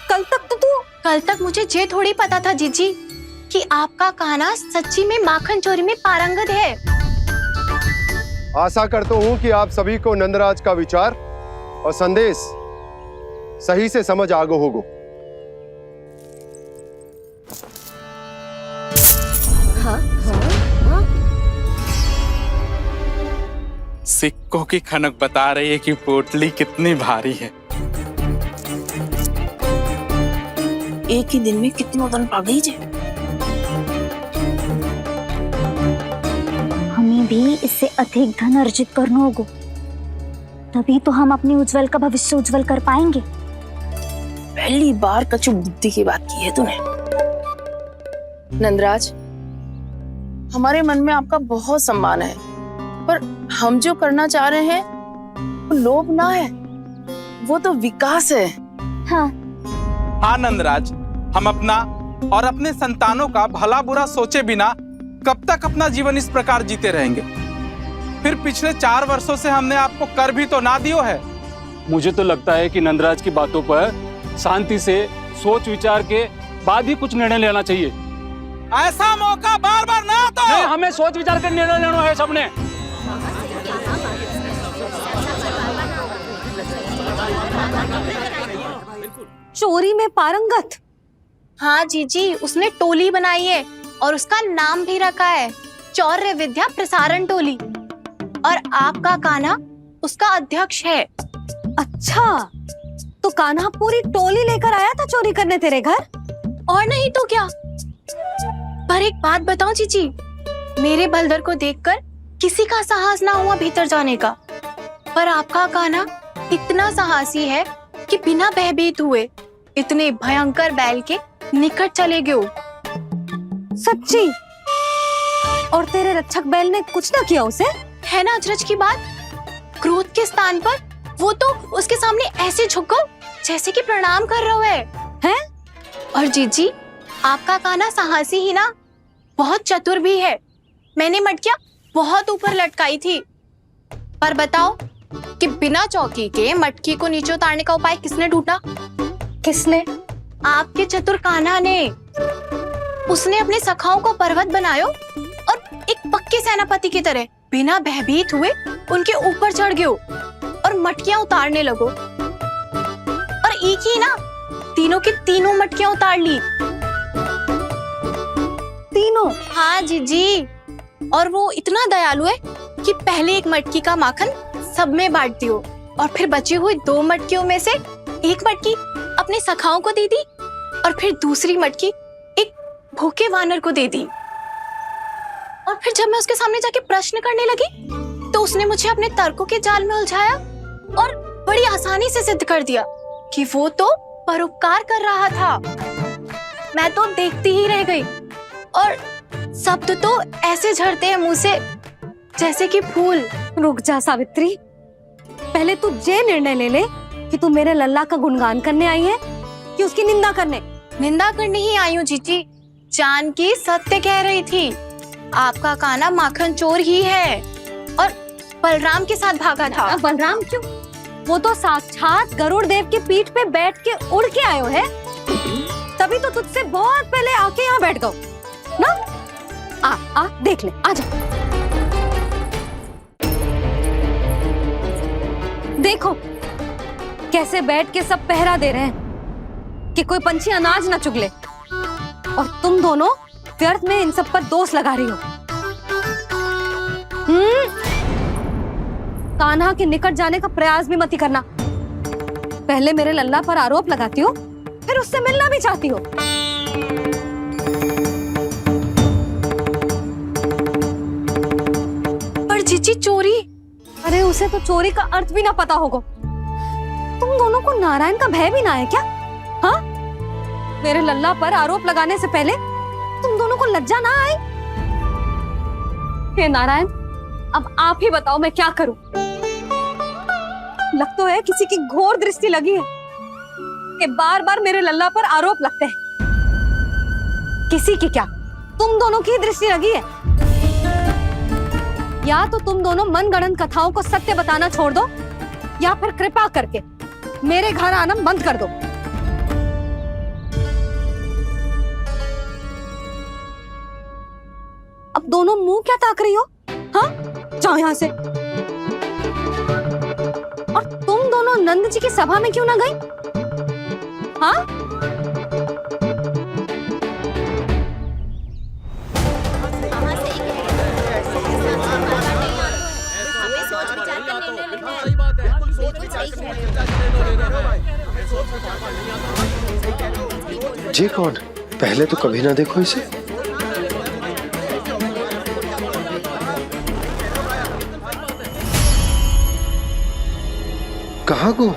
कल तक मुझे ये थोड़ी पता था जीजी कि आपका कान्हा सच्ची में माखन चोरी में पारंगत है। आशा करता हूं कि आप सभी को नंदराज का विचार और संदेश सही से समझ आ गो होगो। सिक्कों की खनक बता रही है कि पोटली कितनी भारी है। एक ही दिन में कितनों धन पा गई जे। हमें भी इससे अधिक धन अर्जित करना होगा, तभी तो हम अपने उज्जवल का भविष्य उज्जवल कर पाएंगे। पहली बार कछु बुद्धि की बात की है तूने। नंदराज, हमारे मन में आपका बहुत सम्मान है, पर हम जो करना चाह रहे हैं वो लोभ ना है, वो तो विकास है। हाँ नंदराज, हम अपना और अपने संतानों का भला बुरा सोचे बिना कब तक अपना जीवन इस प्रकार जीते रहेंगे? फिर पिछले 4 वर्षों से हमने आपको कर भी तो ना दियो है। मुझे तो लगता है कि नंदराज की बातों पर शांति से सोच विचार के बाद ही कुछ निर्णय लेना चाहिए। ऐसा मौका बार बार ना आता। हमें सोच विचार कर निर्णय लेना है सबने। चोरी में पारंगत? हाँ जीजी, उसने टोली बनाई है और उसका नाम भी रखा है चौर्य विद्या प्रसारण टोली, और आपका कान्हा उसका अध्यक्ष है। अच्छा, तो कान्हा पूरी टोली लेकर आया था चोरी करने तेरे घर? और नहीं तो क्या। पर एक बात बताऊं जीजी, मेरे बलदर को देखकर किसी का साहस ना हुआ भीतर जाने का, पर आपका कान्हा इतना साहसी है कि बिना भयभीत हुए इतने भयंकर बैल के निकट चले गए। सच्ची? और तेरे रक्षक बैल ने कुछ ना किया उसे? है ना अचरज की बात। क्रोध के स्थान पर वो तो उसके सामने ऐसे झुको जैसे कि प्रणाम कर रहा है? और जीजी, आपका कान्हा साहसी ही ना, बहुत चतुर भी है। मैंने मटकियां बहुत ऊपर लटकाई थी, पर बताओ कि बिना चौकी के मटकी को नीचे उतारने का उपाय किसने ढूंढा? किसने? आपके चतुर कान्हा ने। उसने अपने सखाओं को पर्वत बनायो और एक पक्के सेनापति की तरह बिना भयभीत हुए उनके ऊपर चढ़ गयो और मटकियां उतारने लगो, और एक ही ना, तीनों की तीनों मटकियां उतार ली। तीनों? हाँ जीजी, और वो इतना दयालु है कि पहले एक मटकी का माखन सब में बांट दियो, और फिर बची हुई 2 मटकियों में से एक मटकी अपने सखाओं को दे दी, और फिर दूसरी मटकी एक भूखे वानर को दे दी। और फिर जब मैं उसके सामने जाके प्रश्न करने लगी तो उसने मुझे अपने तर्कों के जाल में उलझाया और बड़ी आसानी से सिद्ध कर दिया कि वो तो परोपकार कर रहा था। मैं तो देखती ही रह गई, और शब्द तो ऐसे झड़ते हैं मुंह से जैसे कि फूल। रुक जा सावित्री, पहले तू ये निर्णय ले ले कि तू मेरे लल्ला का गुणगान करने आई है कि उसकी निंदा करने? निंदा करने ही आई हूँ जीजी। जानकी सत्य कह रही थी, आपका कान्हा माखन चोर ही है और बलराम के साथ भागा था। बलराम क्यों? वो तो साक्षात गरुड़ देव की पीठ पे बैठ के उड़ के आयो है, तभी तो तुझसे बहुत पहले आके यहाँ बैठ गओ ना। आ देख ले, आजा। देखो कैसे बैठ के सब पहरा दे रहे हैं कि कोई पंछी अनाज ना चुगले, और तुम दोनों व्यर्थ में इन सब पर दोष लगा रही हो। कान्हा के निकट जाने का प्रयास भी मत ही करना। पहले मेरे लल्ला पर आरोप लगाती हो, फिर उससे मिलना भी चाहती हो। पर जीजी चोरी? अरे उसे तो चोरी का अर्थ भी ना पता होगा। तुम दोनों को नारायण का भय भी ना है क्या? हाँ, मेरे लल्ला पर आरोप लगाने से पहले तुम दोनों को लज्जा ना आई? हे नारायण, अब आप ही बताओ मैं क्या करूं। लग तो है किसी की घोर दृष्टि लगी है कि बार बार मेरे लल्ला पर आरोप लगते हैं। किसी की क्या, तुम दोनों की दृष्टि लगी है। या तो तुम दोनों मनगढ़ंत कथाओं को सत्य बताना छोड़ दो, या फिर कृपा करके मेरे घर आना बंद कर दो। अब दोनों मुंह क्या ताक रही हो? हाँ, जाओ यहां से। और तुम दोनों नंद जी की सभा में क्यों ना गई? हाँ, जी कौन? पहले तो कभी ना देखो इसे। कहाँ को?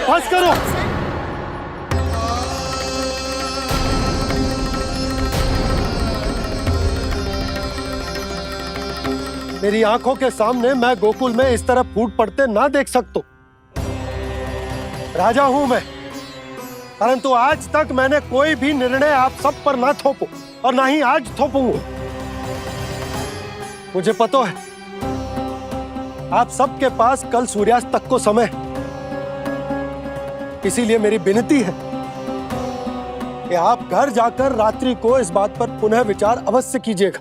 बस करो। मेरी आंखों के सामने मैं गोकुल में इस तरह फूट पड़ते ना देख सकता। राजा हूं मैं, परंतु आज तक मैंने कोई भी निर्णय आप सब पर ना थोपो और ना ही आज थोपूंगा। मुझे पता है आप सबके पास कल सूर्यास्त तक को समय, इसीलिए मेरी विनती है कि आप घर जाकर रात्रि को इस बात पर पुनः विचार अवश्य कीजिएगा।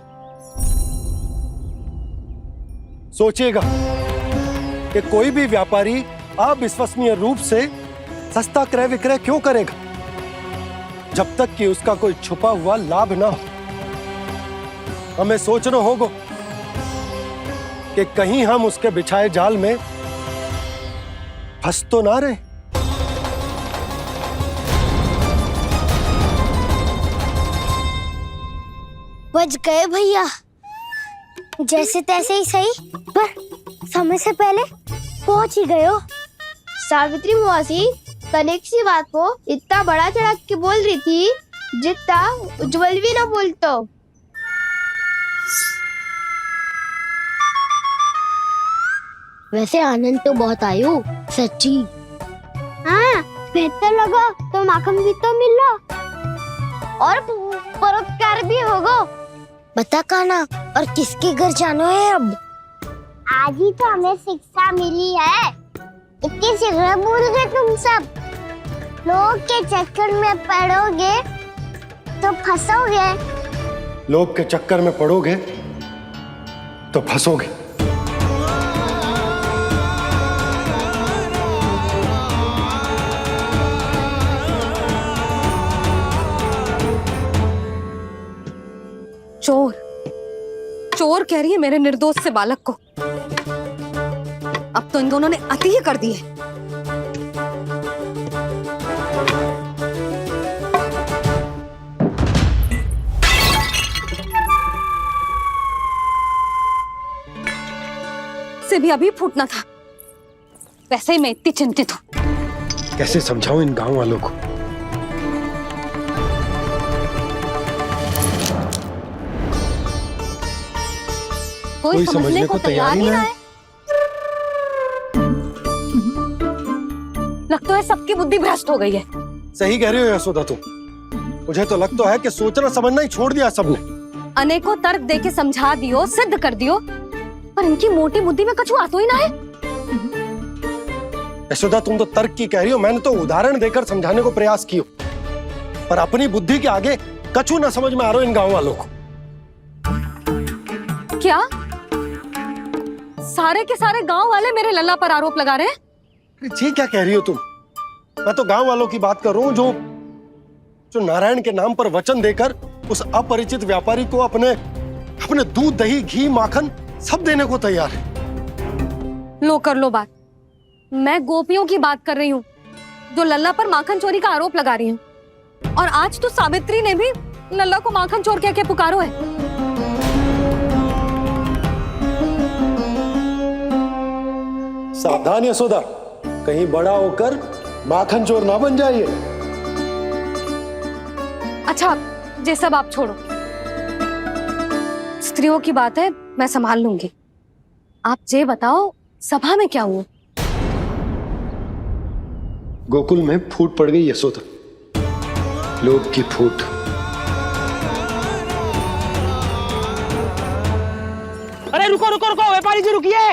सोचिएगा कि कोई भी व्यापारी अविश्वसनीय रूप से सस्ता क्रय विक्रय क्यों करेगा, जब तक कि उसका कोई छुपा हुआ लाभ ना हो। हमें सोचना होगा कि कहीं हम उसके बिछाए जाल में फंस तो ना रहे। बच गए भैया, जैसे तैसे ही सही, पर समय से पहले पहुंच ही गए हो। सावित्री मौसी तनिक सी बात को इतना बड़ा चढ़ा के बोल रही थी जितना उज्जवल भी ना बोलतो। वैसे आनंद तो बहुत आयु, सच्ची। हाँ, बेहतर लगा तो माखन भी तो मिल रहा और पुरस्कार भी होगा। बता काना, और किसके घर जाना है अब? आज ही तो हमें शिक्षा मिली है। इतनी शीघ्र भूल गए तुम सब। लोग के चक्कर में पड़ोगे तो फंसोगे। लोग के चक्कर में पड़ोगे तो फंसोगे। चोर चोर कह रही है मेरे निर्दोष से बालक को। अब तो इन दोनों ने अति ही कर दी है। से भी अभी फूटना था। वैसे ही मैं इतनी चिंतित हूं। कैसे समझाऊं इन गांव वालों को? कोई समझने को तैयार ही ना है। लगता है सबकी बुद्धि भ्रष्ट हो गई है। सही कह रही हो यशोदा तुम। मुझे तो लगता है कि सोचना समझना ही छोड़ दिया सबने। अनेकों तर्क देके समझा दियो, सिद्ध कर दियो, पर इनकी मोटी बुद्धि में कछु आतो ही ना है। यशोदा तुम तो तर्क की कह रही हो, मैंने तो उदाहरण देकर समझाने को प्रयास किया, पर अपनी बुद्धि के आगे कछु ना समझ में आ रहा इन गांव वालों को। क्या सारे के सारे गांव वाले मेरे लल्ला पर आरोप लगा रहे हैं? जी क्या कह रही हो तुम? मैं तो गांव वालों की बात कर रहा हूं जो नारायण के नाम पर वचन देकर उस अपरिचित व्यापारी को अपने दूध, दही, घी, माखन सब देने को तैयार है। लो कर लो बात। मैं गोपियों की बात कर रही हूँ जो लल्ला पर माखन चोरी का आरोप लगा रही हैं। और आज तो सावित्री ने भी लल्ला को माखन चोर कह के पुकारो है। सावधान यशोदा, कहीं बड़ा होकर माखन चोर ना बन जाइए। अच्छा, ये सब आप छोड़ो। स्त्रियों की बात है, मैं संभाल लूंगी। आप ये बताओ सभा में क्या हुआ? गोकुल में फूट पड़ गई यशोदा, लोभ की फूट। अरे रुको रुको रुको, व्यापारी जी रुकिए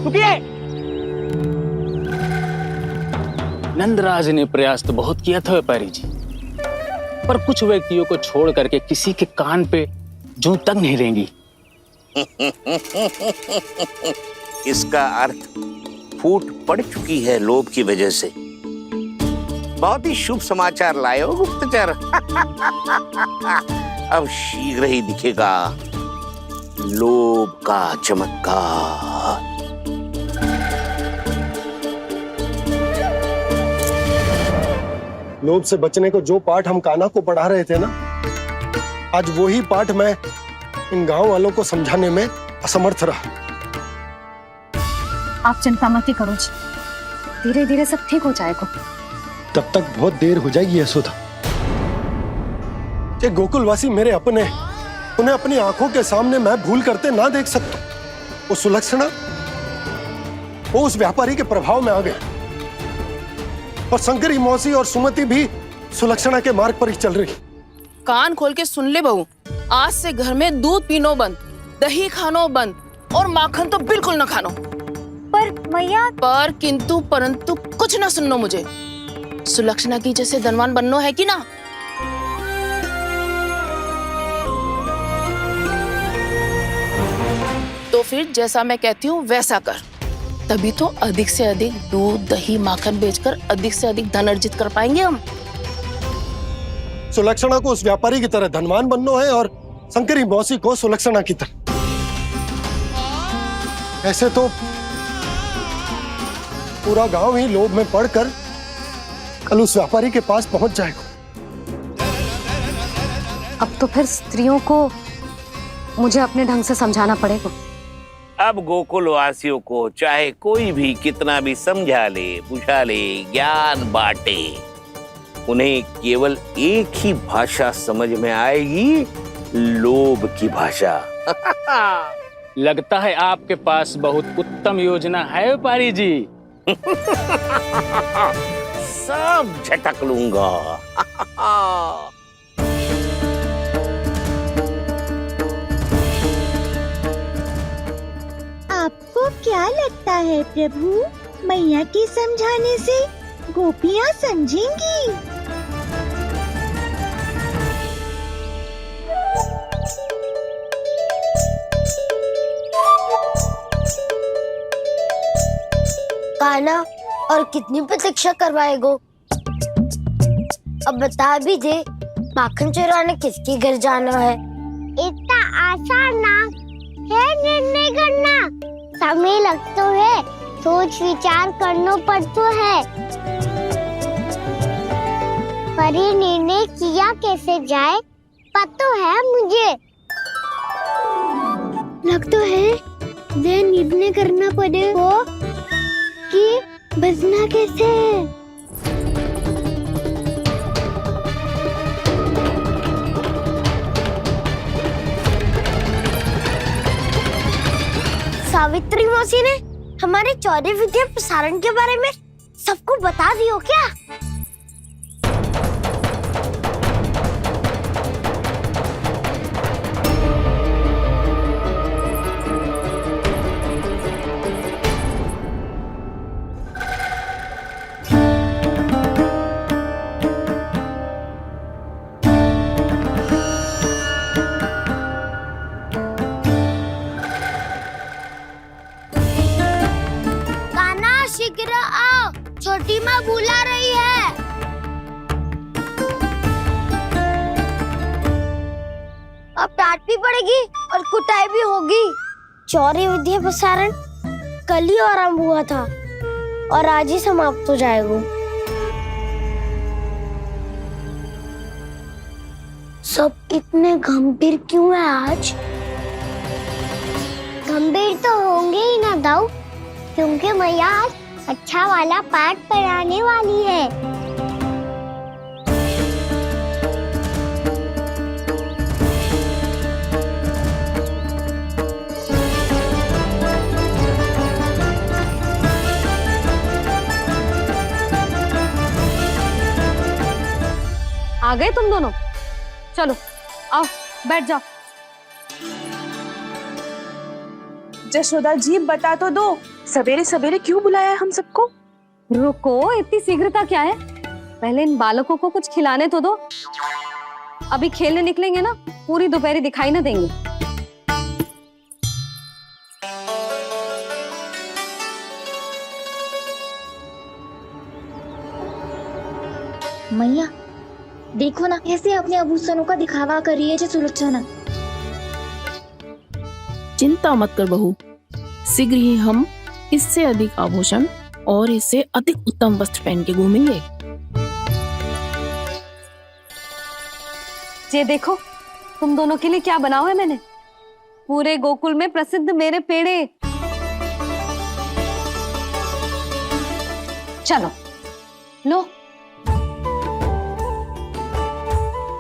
रुकिए। नंदराज ने प्रयास तो बहुत किया था व्यापारी जी, पर कुछ व्यक्तियों को छोड़ करके किसी के कान पे जूं तक नहीं रेंगी। इसका अर्थ फूट पड़ चुकी है लोभ की वजह से। बहुत ही शुभ समाचार लाए हो गुप्तचर। अब शीघ्र ही दिखेगा लोभ का चमत्कार। लोभ से बचने को जो पाठ हम कान्हा को पढ़ा रहे थे ना, आज वही पाठ मैं इन गांव वालों को समझाने में असमर्थ रहा। आप चिंता मत करो जी, धीरे धीरे सब ठीक हो जाएगा। तब तक बहुत देर हो जाएगी यशोदा। ये गोकुलवासी मेरे अपने, उन्हें अपनी आंखों के सामने मैं भूल करते ना देख सकता। वो सुलक्षणा, वो उस व्यापारी के प्रभाव में आ गए, और शंकरी मौसी और सुमति भी सुलक्षणा के मार्ग पर ही चल रही। कान खोल के सुन ले बहू, आज से घर में दूध पीनो बंद, दही खानो बंद, और माखन तो बिल्कुल न खानो। पर मैया, पर किंतु परंतु कुछ ना सुननो मुझे। सुलक्षणा की जैसे धनवान बननो है कि ना? तो फिर जैसा मैं कहती हूँ वैसा कर, तभी तो अधिक से अधिक दूध दही माखन बेचकर अधिक से अधिक धन अर्जित कर पाएंगे हम। सुलक्षणा को उस व्यापारी की तरह धनवान बनना है और शंकरी मौसी को सुलक्षणा की तरह। ऐसे तो पूरा गांव ही लोभ में पड़कर कल उस व्यापारी के पास पहुंच जाएगा। अब तो फिर स्त्रियों को मुझे अपने ढंग से समझाना पड़ेगा। अब गोकुलवासियों को चाहे कोई भी कितना भी समझा ले, बुझा ले, ज्ञान बांटे, उन्हें केवल एक ही भाषा समझ में आएगी, लोभ की भाषा। लगता है आपके पास बहुत उत्तम योजना है व्यापारी जी। सब झटक लूंगा। आपको क्या लगता है प्रभु, मैया के समझाने से गोपियाँ समझेंगी? कान्हा, और कितनी प्रतीक्षा करवाएगो? अब बता भी दे, माखन चुराने किसके घर जाना है? इतना आसान ना है निर्णय करना, समय लगता है, सोच विचार करना पड़ता है। पर ये निर्णय किया कैसे जाए पता है मुझे। लगता है ये निर्णय करना पड़ेगा कि बचना कैसे है। सावित्री मौसी ने हमारे चौदह विद्या प्रसारण के बारे में सबको बता दियो क्या? शीघ्र आओ, छोटी माँ बुला रही है। अब डांट भी पड़ेगी और कुटाई भी होगी। चौरी विद्या प्रसारण कल ही आरंभ हुआ था और आज ही समाप्त हो जाएगा। सब इतने गंभीर क्यों है आज? गंभीर तो होंगे ही ना दाऊ, क्योंकि मैया आज अच्छा वाला पाठ पढ़ाने वाली है। आ गए तुम दोनों? चलो आओ बैठ जाओ। जशोदा जी बता तो दो, सवेरे सवेरे क्यों बुलाया हम सबको? रुको, इतनी शीघ्रता क्या है? पहले इन बालकों को कुछ खिलाने तो दो। अभी खेलने निकलेंगे ना, पूरी दोपहरी दिखाई ना देंगे। मैया देखो ना, कैसे अपने आभूषणों का दिखावा कर रही है सुलक्षणा। चिंता मत कर बहू, शीघ्र ही हम इससे अधिक आभूषण और इससे अधिक उत्तम वस्त्र पहन के घूमेंगे। ये देखो तुम दोनों के लिए क्या बनाओ है मैंने। पूरे गोकुल में प्रसिद्ध मेरे पेड़े। चलो लो।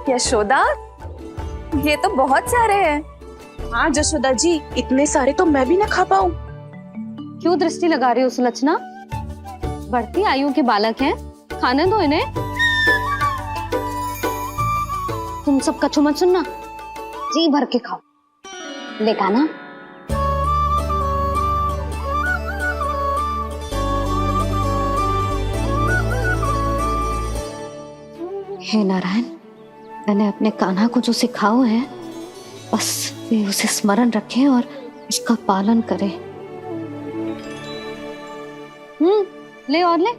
यशोदा, ये तो बहुत सारे हैं। हाँ जशोदा जी, इतने सारे तो मैं भी ना खा पाऊं। क्यों दृष्टि लगा रही हो सुलक्षणा? बढ़ती आयु के बालक हैं, खाने दो इन्हें। तुम सब कछु मत सुनना, जी भर के खाओ। लेगा ना? हे नारायण, मैंने अपने कान्हा को जो सिखाओ है, बस वे उसे स्मरण रखें और उसका पालन करे। ले और ले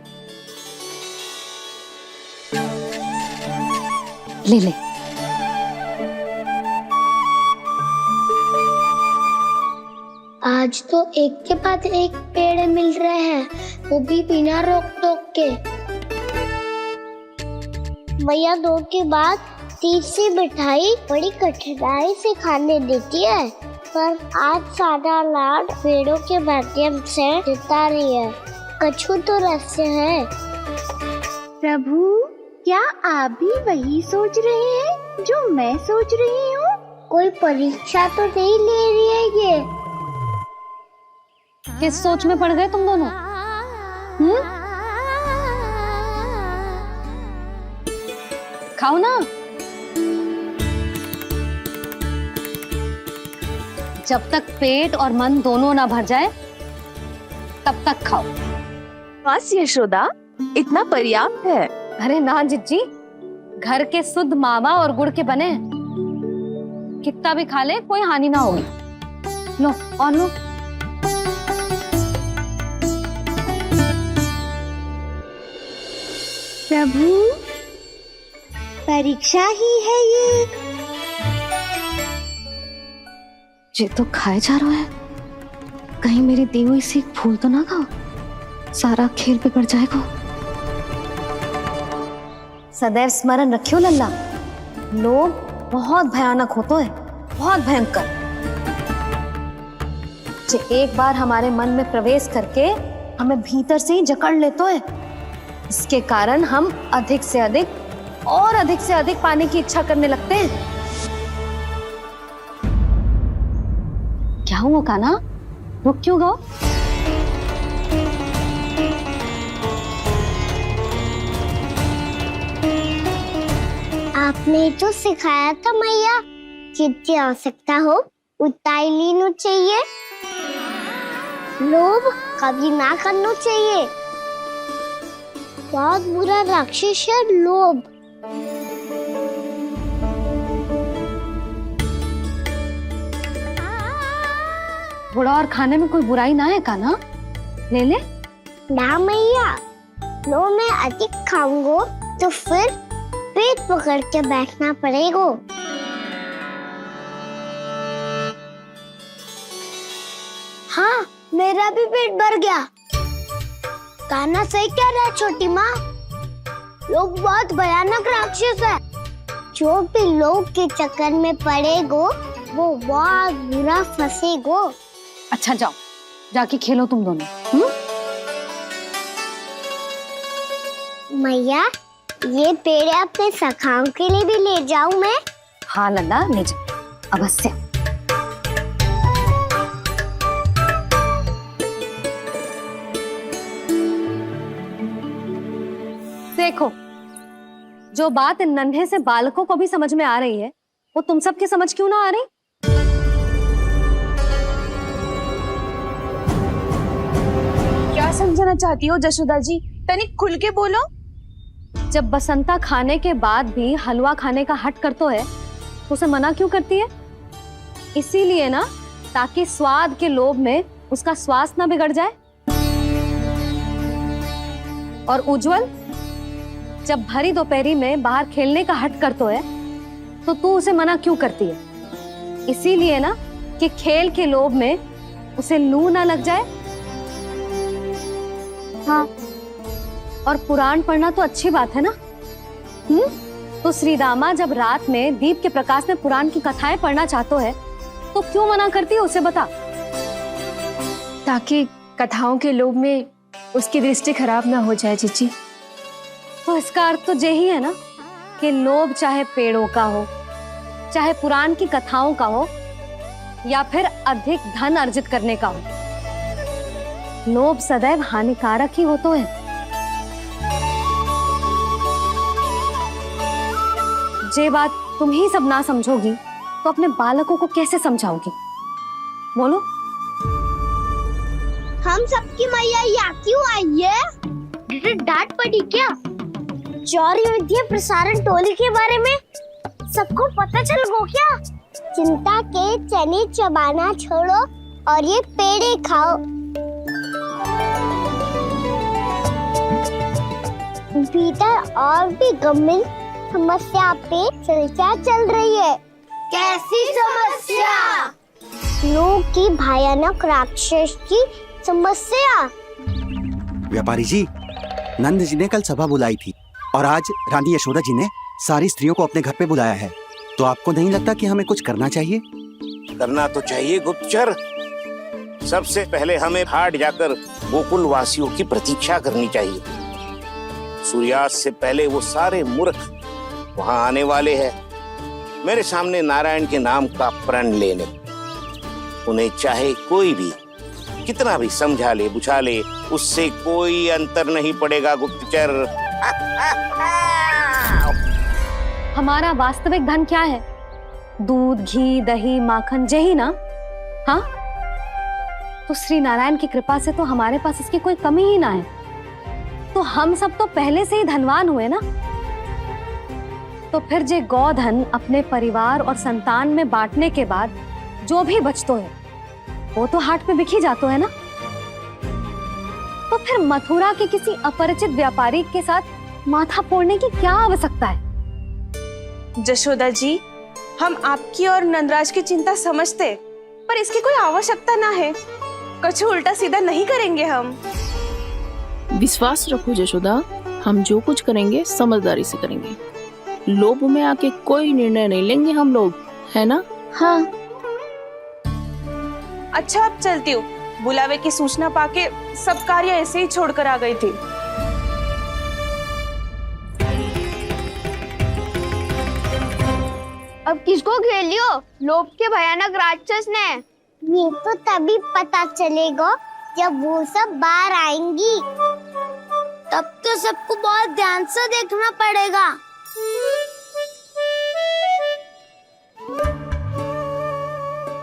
ले ले। आज तो एक के बाद एक पेड़ मिल रहे हैं, वो भी बिना रोक टोक के। मैया 2 के बाद तीसरी मिठाई बड़ी कठिनाई से खाने देती है, पर आज सादा लाड पेड़ों के माध्यम से जिता रही है। कछु तो रहस्य है। प्रभु, क्या आप भी वही सोच रहे हैं जो मैं सोच रही हूँ? कोई परीक्षा तो नहीं ले रही है ये? किस सोच में पड़ गए तुम दोनों? खाओ ना। जब तक पेट और मन दोनों ना भर जाए तब तक खाओ। बस यशोदा, इतना पर्याप्त है। अरे ना जिज्जी, घर के शुद्ध मावा और गुड़ के बने, कितना भी खा ले कोई हानि ना होगी। लो और लो। प्रभु, परीक्षा ही है ये तो खाए जा रहा है। कहीं मेरी दी हुई सीख भूल तो ना खाओ, सारा खेल बिगड़ जाएगा। सदैव स्मरण रखियो लल्ला, लोभ बहुत भयानक होता है, बहुत भयंकर। जो एक बार हमारे मन में प्रवेश करके हमें भीतर से ही जकड़ लेता है, इसके कारण हम अधिक से अधिक पाने की इच्छा करने लगते हैं। क्या हुआ कान्हा, रुक क्यों गए? आपने तो सिखाया था मैया, जितनी आवश्यकता हो उतना ही लेना चाहिए, लोभ कभी ना करना चाहिए। बहुत बुरा राक्षस है लोभ। बुरा और खाने में कोई बुराई ना है कान्हा, ले ले। ना मैया, लो मैं अधिक खाऊंगा तो फिर पेट पकड़ के बैठना पड़ेगा। हाँ, मेरा भी पेट भर गया। कान्हा सही कह रहा है छोटी माँ, लोग बहुत भयानक राक्षस है। जो भी लोग के चक्कर में पड़ेगो वो बहुत बुरा फंसेगो। अच्छा जाओ, जाके खेलो तुम दोनों। मैया, ये पेड़ अपने सखाओं के लिए भी ले जाऊं मैं? हाँ लल्ला, ले जाओ अवश्य। देखो, जो बात इन नन्हे से बालकों को भी समझ में आ रही है, वो तुम सबकी समझ क्यों ना आ रही? क्या समझाना चाहती हो जशोदा जी? तनिक खुल के बोलो। जब बसंता खाने के बाद भी हलवा खाने का हट करतो है, तो उसे मना क्यों करती है? इसीलिए ना, ताकि स्वाद के लोभ में उसका स्वास्थ्य ना बिगड़ जाए। और उज्जवल, जब भरी दोपहरी में बाहर खेलने का हट करतो है, तो तू उसे मना क्यों करती है? इसीलिए ना, कि खेल के लोभ में उसे लू ना लग जाए। हाँ, और पुराण पढ़ना तो अच्छी बात है ना। तो श्री रामा जब रात में दीप के प्रकाश में पुराण की कथाएं पढ़ना चाहते है, तो क्यों मना करती है उसे? बता। ताकि कथाओं के लोभ में उसकी दृष्टि खराब ना हो जाए जीजी। तो इसका अर्थ तो यही है ना, कि लोभ चाहे पेड़ों का हो, चाहे पुराण की कथाओं का हो, या फिर अधिक धन अर्जित करने का हो, लोभ सदैव हानिकारक ही होता है। जे बात तुम ही सब ना समझोगी, तो अपने बालकों को कैसे समझाओगी? बोलो। हम सबकी मैया यहाँ क्यों आई है? डांट पड़ी क्या? चौरी विद्या प्रसारण टोली के बारे में सबको पता चल गो क्या? चिंता के चने चबाना छोड़ो और ये पेड़े खाओ। भीतर और भी गंभीर समस्या पे चर्चा चल रही है। कैसी समस्या? लोग की भयानक राक्षस की समस्या। व्यापारी जी, नंद जी ने कल सभा बुलाई थी और आज रानी यशोदा जी ने सारी स्त्रियों को अपने घर पे बुलाया है। तो आपको नहीं लगता कि हमें कुछ करना चाहिए? करना तो चाहिए गुप्तचर। सबसे पहले हमें घाट जाकर गोकुल वासियों की प्रतीक्षा करनी चाहिए। सूर्यास्त से पहले वो सारे मूर्ख वहां आने वाले हैं, मेरे सामने नारायण के नाम का प्रण लेने। उन्हें चाहे कोई भी कितना भी समझा ले बुझा ले, उससे कोई अंतर नहीं पड़ेगा गुप्तचर। हमारा वास्तविक धन क्या है? दूध, घी, दही, माखन, यही ना? हाँ, तो श्री नारायण की कृपा से तो हमारे पास इसकी कोई कमी ही ना है। तो हम सब तो पहले से ही धनवान हुए ना। तो फिर जे गोधन अपने परिवार और संतान में बांटने के बाद जो भी बचतो है वो तो हाट पे बिखी जातो है ना। तो फिर मथुरा के किसी अपरिचित व्यापारी के साथ माथा फोड़ने की क्या आवश्यकता है? जशोदा जी, हम आपकी और नंदराज की चिंता समझते, पर इसकी कोई आवश्यकता ना है। कुछ उल्टा सीधा नहीं करेंगे हम। विश्वास रखो जशोदा, हम जो कुछ करेंगे समझदारी से करेंगे। लोभ में आके कोई निर्णय नहीं लेंगे हम लोग, है ना? हाँ। अच्छा, अब चलती हूँ। बुलावे की सूचना पाके सब कार्य ऐसे ही छोड़कर आ गई थी। अब किसको घेर लियो? लोभ के भयानक राक्षस ने। ये तो तभी पता चलेगा जब वो सब बाहर आएंगी। तब तो सबको बहुत ध्यान से देखना पड़ेगा।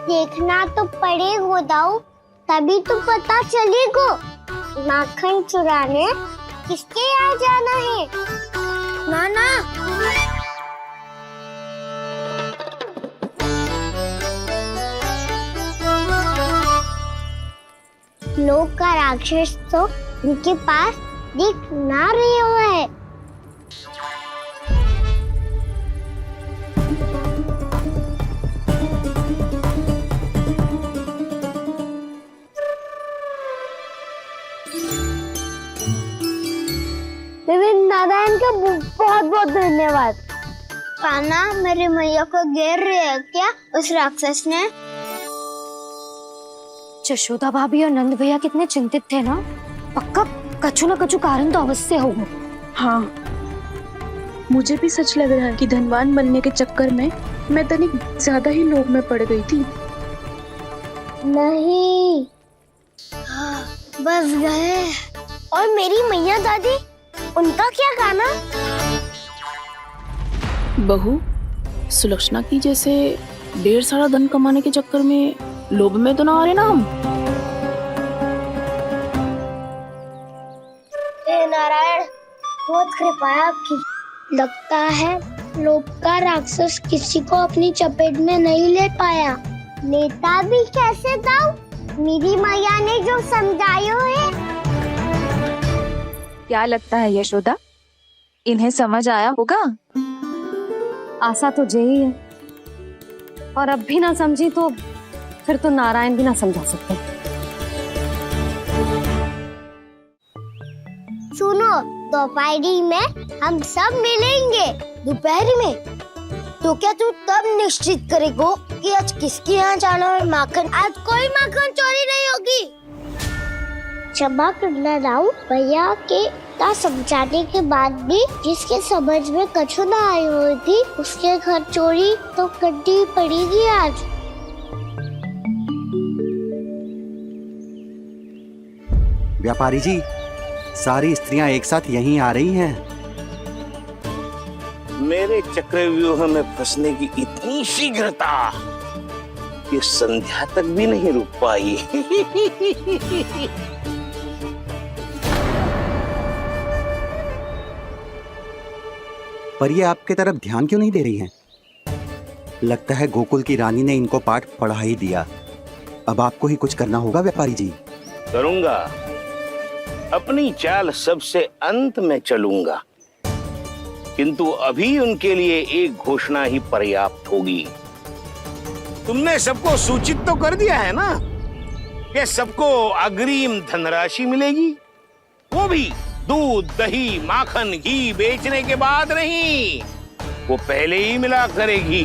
देखना तो पड़ेगा दाऊ, तभी तो पता चलेगा माखन चुराने किसके यहाँ जाना है। नाना, लोग का राक्षस तो उनके पास दिख ना रहे हुआ है। नारायण का बहुत बहुत धन्यवाद। कान्हा, मेरे मैया को घेर रहे है क्या उस राक्षस ने? यशोदा भाभी और नंद भैया कितने चिंतित थे ना। पक्का कछु ना कछु कारण तो अवश्य होगा। हाँ, मुझे भी सच लग रहा है कि धनवान बनने के चक्कर में मैं तनिक ज्यादा ही लोभ में पड़ गई थी। नहीं, बस गए। और मेरी मैया दादी, उनका क्या गाना? बहू, सुलक्षणा की जैसे ढेर सारा धन कमाने के चक्कर में लोभ में तो ना आ रहे ना हम। हे नारायण, बहुत कृपा है आपकी। लगता है लोभ का राक्षस किसी को अपनी चपेट में नहीं ले पाया। लेता भी कैसे दाऊ? मेरी मैया ने जो समझायो है। क्या लगता है यशोदा, इन्हें समझ आया होगा? आशा तो यही है, और अब भी ना समझी तो फिर तो नारायण भी ना समझा सकते। सुनो, दोपहरी में हम सब मिलेंगे। दोपहरी में? तो क्या तू तब निश्चित करेगा कि आज किसके यहाँ जाना है माखन? आज कोई माखन चोरी नहीं होगी। क्षमा करना दाऊ, भैया के ता समझाने के बाद भी जिसके समझ में कछु ना आई हुई थी उसके घर चोरी तो करनी पड़ेगी आज। व्यापारी जी, सारी स्त्रियां एक साथ यहीं आ रही हैं। मेरे चक्रव्यूह में फंसने की इतनी शीघ्रता कि संध्या तक भी नहीं रुक पाई। पर ये आपके तरफ ध्यान क्यों नहीं दे रही हैं? लगता है गोकुल की रानी ने इनको पाठ पढ़ा ही दिया। अब आपको ही कुछ करना होगा व्यापारी जी। करूंगा, अपनी चाल सबसे अंत में चलूंगा, किंतु अभी उनके लिए एक घोषणा ही पर्याप्त होगी। तुमने सबको सूचित तो कर दिया है ना कि सबको अग्रिम धनराशि मिलेगी, वो भी दूध, दही, माखन, घी बेचने के बाद नहीं, वो पहले ही मिला करेगी,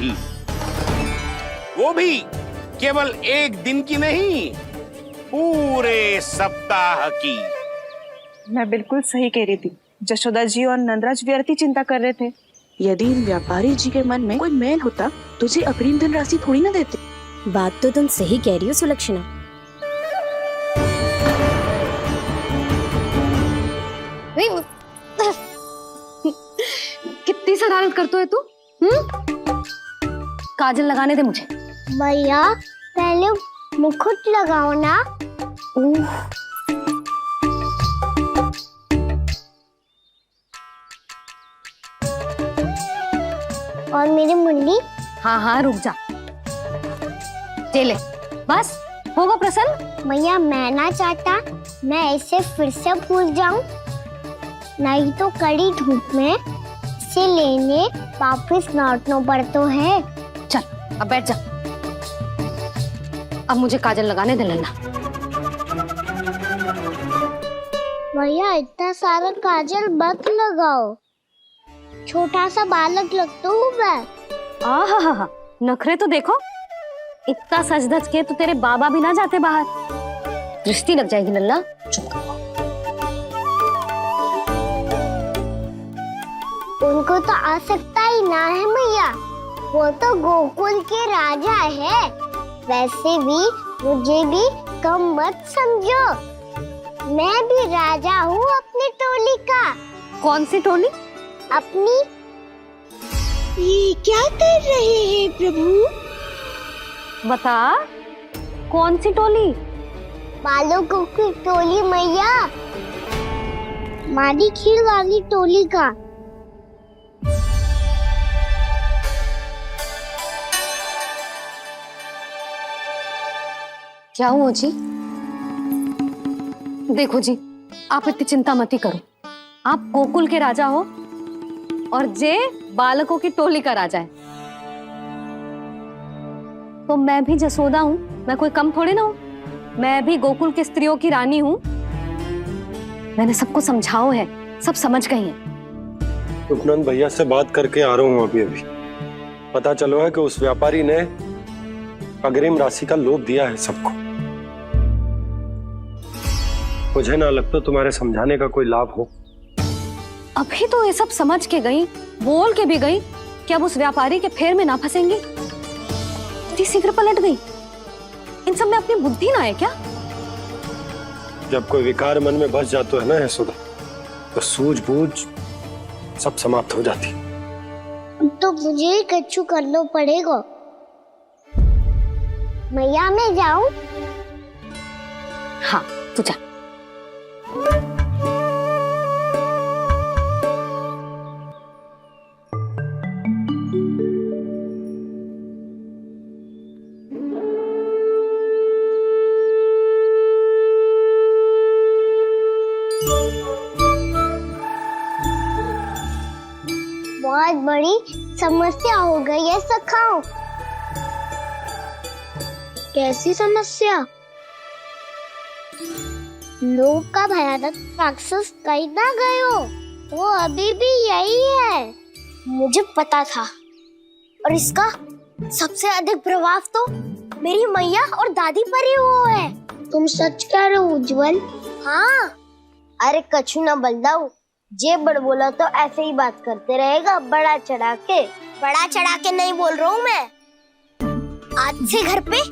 वो भी केवल एक दिन की नहीं, पूरे सप्ताह की। मैं बिल्कुल सही कह रही थी। जशोदा जी और नंदराज व्यर्थ ही चिंता कर रहे थे। यदि इन व्यापारी जी के मन में कोई मैल होता तुझे अग्रिम धनराशि थोड़ी ना देते। बात तो तुम सही कह रही हो सुलक्षणा। कितनी शरारत करते है तू? काजल लगाने दे मुझे। भैया पहले मुकुट लगाओ ना। और मेरी मुन्नी? हाँ हाँ रुक जा, ले बस होगा प्रसन्न। भैया मैं ना चाहता मैं इसे फिर से भूल जाऊं, नहीं तो कड़ी धूप में इसे लेने वापस लौटना पड़ता है। चल अब बैठ जा, अब मुझे काजल लगाने दे लल्ला। भैया इतना सारा काजल मत लगाओ, छोटा सा बालक लगता हूँ मैं। आहा, नखरे तो देखो, इतना सज धज के तो तेरे बाबा भी ना जाते बाहर, दृष्टि लग जाएगी लल्ला। चुप करो। उनको तो आ सकता ही ना है भैया, वो तो गोकुल के राजा है। वैसे भी मुझे भी कम मत समझो, मैं भी राजा हूँ अपनी टोली का। कौन सी टोली? अपनी। ये क्या कर रहे हैं प्रभु? बता, कौन सी टोली? बालकों की टोली मैया, मारी खीर वाली टोली का। क्या हुआ जी? देखो जी, आप इतनी चिंता मत करो, आप गोकुल के राजा हो और जे बालकों की टोली का राजा है, तो मैं भी जसोदा हूँ, मैं कोई कम थोड़ी ना हूँ, मैं भी गोकुल के स्त्रियों की रानी हूँ। मैंने सबको समझाओ है, सब समझ गई हैं। उपनंद भैया से बात करके आ रहा हूँ अभी। पता चलो है कि उस व्यापारी ने अग्रिम राशि का लोभ दिया है सबको। मुझे ना लगता तुम्हारे समझाने का कोई लाभ हो। अभी तो ये सब समझ के गई, बोल के भी गई कि अब उस व्यापारी के फेर में ना फंसेंगी। इतनी शीघ्र पलट गई, इन सब में अपनी बुद्धि ना है क्या? जब कोई विकार मन में बस जाता है ना यशोदा, तो सूझबूझ सब समाप्त हो जाती। तो मुझे ही कच्चू करना पड़ेगा। मैया मैं जाऊं? हाँ तू जा। बहुत बड़ी समस्या हो गई है सखाओ। कैसी समस्या? लोभ का भयानक राक्षस कहीं ना गयो, वो अभी भी यही है। मुझे पता था, और इसका सबसे अधिक प्रभाव तो मेरी मैया और दादी पर ही हुआ है। तुम सच कह रहे हो उज्जवल? हाँ। अरे कछु ना बलदाऊ, जे बड़ बोला तो ऐसे ही बात करते रहेगा बड़ा चढ़ा के। बड़ा चढ़ा के नहीं बोल रहा हूँ मैं। आज से घर पे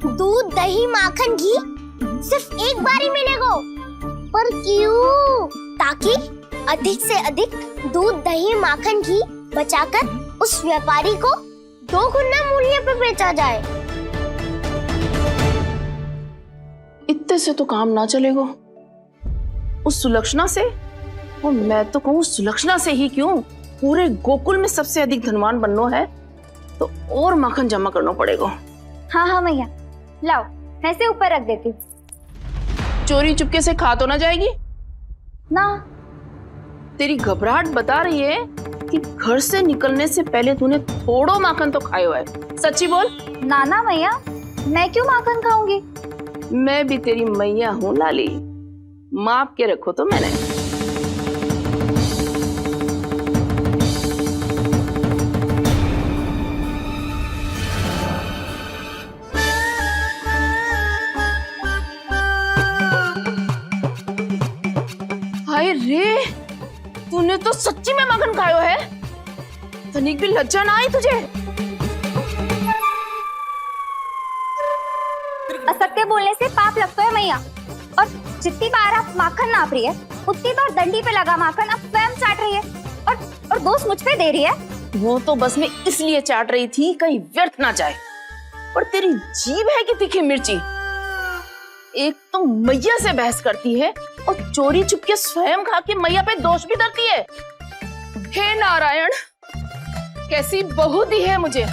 दूध, दही, माखन, घी सिर्फ एक बार ही मिलेगा। पर क्यों? ताकि अधिक से अधिक दूध, दही, माखन, घी बचाकर उस व्यापारी को 2 गुना मूल्य पे बेचा जाए। इतने से तो काम ना चलेगा। उस सुलक्षणा से, और मैं तो कहूँ सुलक्षणा से ही क्यों, पूरे गोकुल में सबसे अधिक धनवान बनना है तो और माखन जमा करना पड़ेगा। हाँ हाँ भैया, लाओ मैं इसे ऊपर रख देती हूँ। चोरी चुपके से खा तो ना जाएगी ना? तेरी घबराहट बता रही है कि घर से निकलने से पहले तूने थोड़ो माखन तो खाया हुआ है। सच्ची बोल। नाना मैया, मैं क्यों माखन खाऊंगी? मैं भी तेरी मैया हूँ लाली, माप के रखो तो मैंने। हाय रे, तूने तो सच्ची में माखन खायो है। तनिक भी लज्जा ना आई तुझे? असत्य बोलने से पाप लगता है मैया। और जितनी बार आप माखन नाप रही है, उतनी बार डंडी पे लगा माखन आप स्वयं चाट रही है और दोष मुझ पे दे रही है। वो तो बस मैं इसलिए चाट रही थी कहीं व्यर्थ ना जाए। पर तेरी जीभ है कि तीखी मिर्ची। एक तो मैया से बहस करती है और चोरी चुपके स्वयं खा के मैया पे दोष भी धरती है। हे नारायण, कैसी बहू दी है मुझे।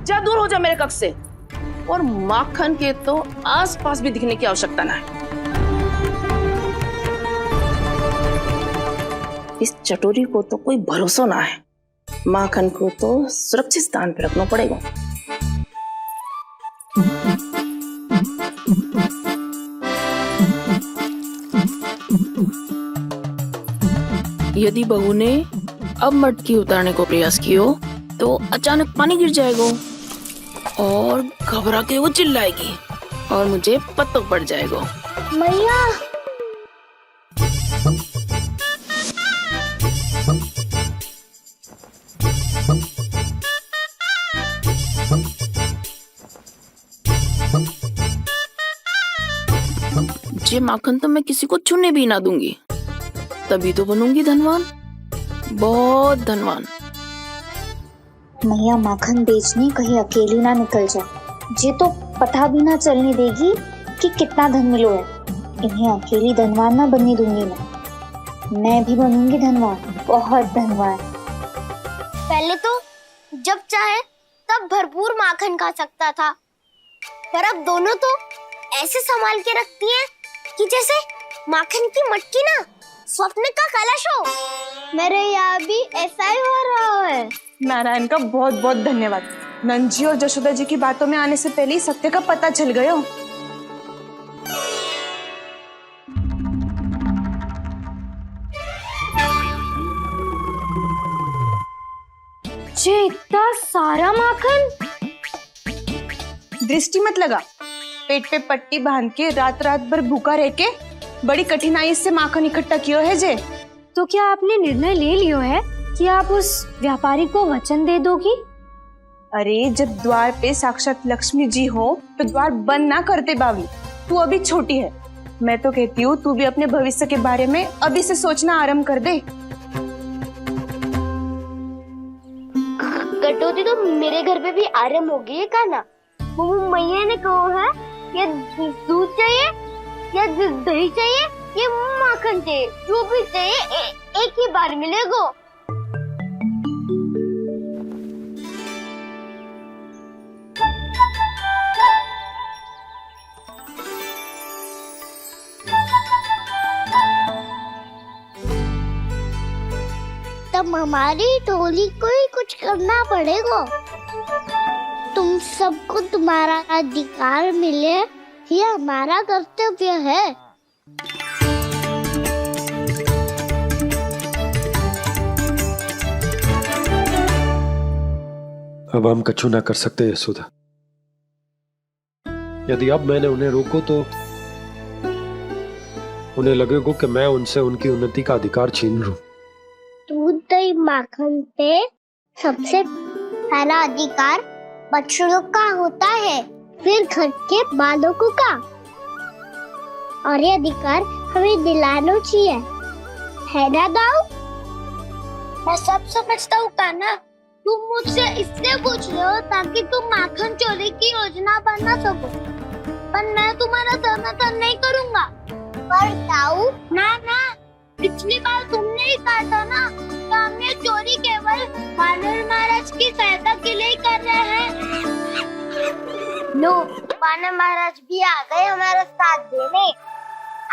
जा दूर हो जा मेरे कक्ष से, और माखन के तो आसपास भी दिखने की आवश्यकता ना है। इस चटोरी को तो कोई भरोसा ना है। माखन को तो सुरक्षित स्थान पर रखना पड़ेगा। यदि बहू ने अब मटकी उतारने को प्रयास किया तो अचानक पानी गिर जाएगा और घबरा के वो चिल्लाएगी और मुझे पता पड़ जाएगा। मैया, ये माखन तो मैं किसी को छूने भी ना दूंगी, तभी तो बनूंगी धनवान, बहुत धनवान। मैया माखन बेचने कहीं अकेली ना निकल जाए। ये तो पता भी ना चलने देगी कि कितना धन मिलो है। इन्हें अकेली धनवान ना बनने दूंगी मैं भी बनूंगी धनवान, बहुत धनवान। पहले तो जब चाहे तब भरपूर माखन खा सकता था, पर अब दोनों तो ऐसे संभाल के रखती हैं कि जैसे माखन की मटकी ना स्वप्न का कलश हो। मेरे यहाँ भी ऐसा ही हो रहा है। नारायण का बहुत बहुत धन्यवाद। नंद जी और जशोदा जी की बातों में आने से पहले ही सत्य का पता चल गया। ये इतना सारा माखन। दृष्टि मत लगा, पेट पे पट्टी बांध के रात रात भर भूखा रह के बड़ी कठिनाई से माखन इकट्ठा किया है जे। तो क्या आपने निर्णय ले लियो है कि आप उस व्यापारी को वचन दे दोगी? अरे जब द्वार पे साक्षात लक्ष्मी जी हो तो द्वार बंद ना करते बावली। तू अभी छोटी है, मैं तो कहती हूँ तू भी अपने भविष्य के बारे में अभी से सोचना आरंभ कर दे। कटौती तो मेरे घर पे भी आरंभ हो गई है का ना? मैया ने कहा है ये दूध चाहिए या दही चाहिए, ये माखन चाहिए, जो भी चाहिए एक ही बार मिलेगा। तब हमारी टोली को ही कुछ करना पड़ेगा। तुम सबको तुम्हारा अधिकार मिले, ये हमारा कर्तव्य है। अब हम कछु ना कर सकते यशोदा। यदि अब मैंने उन्हें रोको तो उन्हें लगेगा कि मैं उनसे उनकी उन्नति का अधिकार छीन लूं। दूध दही माखन पे सबसे पहला अधिकार बच्चों का होता है, फिर घर के बालकों का, और ये अधिकार हमें दिलाना चाहिए, है ना दाऊ? मैं सब समझता हूँ कान्हा, तुम मुझसे इसलिए पूछ रहे हो ताकि तुम माखन चोरी की योजना बना सको, पर मैं तुम्हारा समर्थन नहीं करूँगा। पर दाऊ, ना ना, पिछली बार तुमने ही कहा था ना तो हम ये चोरी केवल वानर महाराज की सहायता के लिए ही कर रहे हैं। लो, वानर महाराज भी आ गए हमारा साथ देने।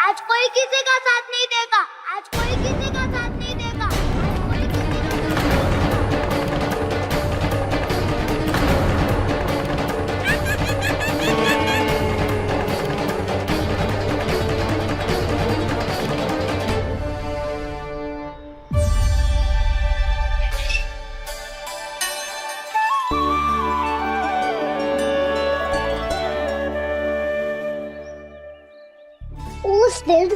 आज कोई किसी का साथ नहीं देगा, आज कोई किसी का साथ नहीं देगा, आज कोई उस दिन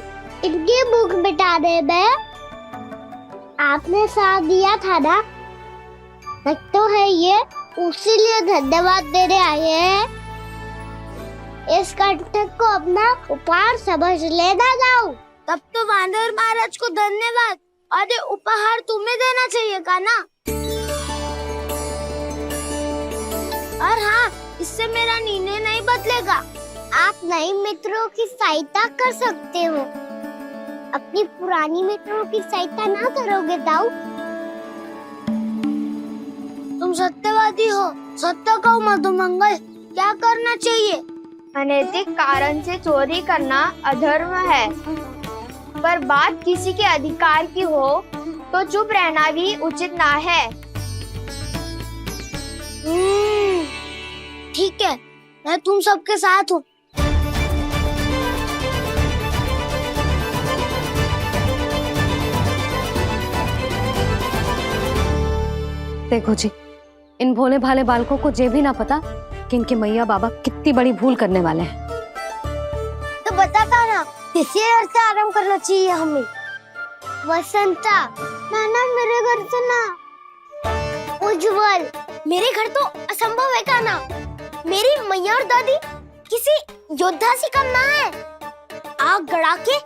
इनकी भूख मिटाने में आपने साथ दिया था ना, तो है ये उसी लिए धन्यवाद देने आए हैं। इस कंटक को अपना उपहार समझ लेना जाओ। तब तो वानर महाराज को धन्यवाद और ये उपहार तुम्हें देना चाहिए का ना। और हाँ, इससे मेरा निर्णय नहीं बदलेगा। आप नए मित्रों की सहायता कर सकते हो, अपनी पुरानी मित्रों की सहायता ना करोगे दाऊ। तुम सत्यवादी हो, सत्य कहो मधुमंगल, क्या करना चाहिए? अनैतिक कारण से चोरी करना अधर्म है, पर बात किसी के अधिकार की हो तो चुप रहना भी उचित ना है। ठीक है, मैं तुम सबके साथ हूँ। देखो जी, इन भोले भाले बालकों को ये भी ना पता कि इनके मैया बाबा कितनी बड़ी भूल करने वाले हैं। तो बताता ना, किसी घर से आराम करना चाहिए हमें। वसंता, ना मेरे घर से ना। उज्जवल, मेरे घर तो असंभव है का ना। मेरी मैया और दादी किसी योद्धा से कम ना है। आग गड़ा के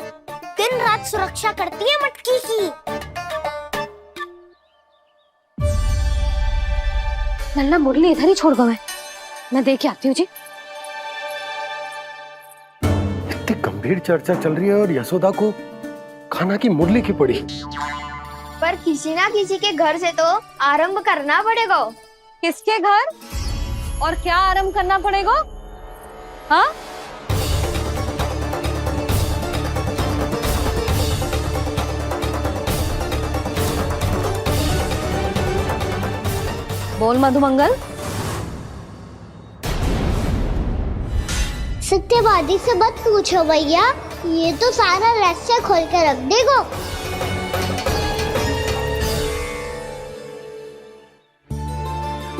दिन रात सुरक्षा करती है मटकी की। नन्ना मुरली इधर ही छोड़ गए, मैं देख के आती हूँ जी। इतनी गंभीर चर्चा चल रही है और यशोदा को खाना की मुरली की पड़ी। पर किसी ना किसी के घर से तो आरंभ करना पड़ेगा। किसके घर और क्या आरंभ करना पड़ेगा? हाँ, बोल मधुमंगल। सत्यवादी से मत पूछो भैया, ये तो सारा रहस्य खोल के रख देगो।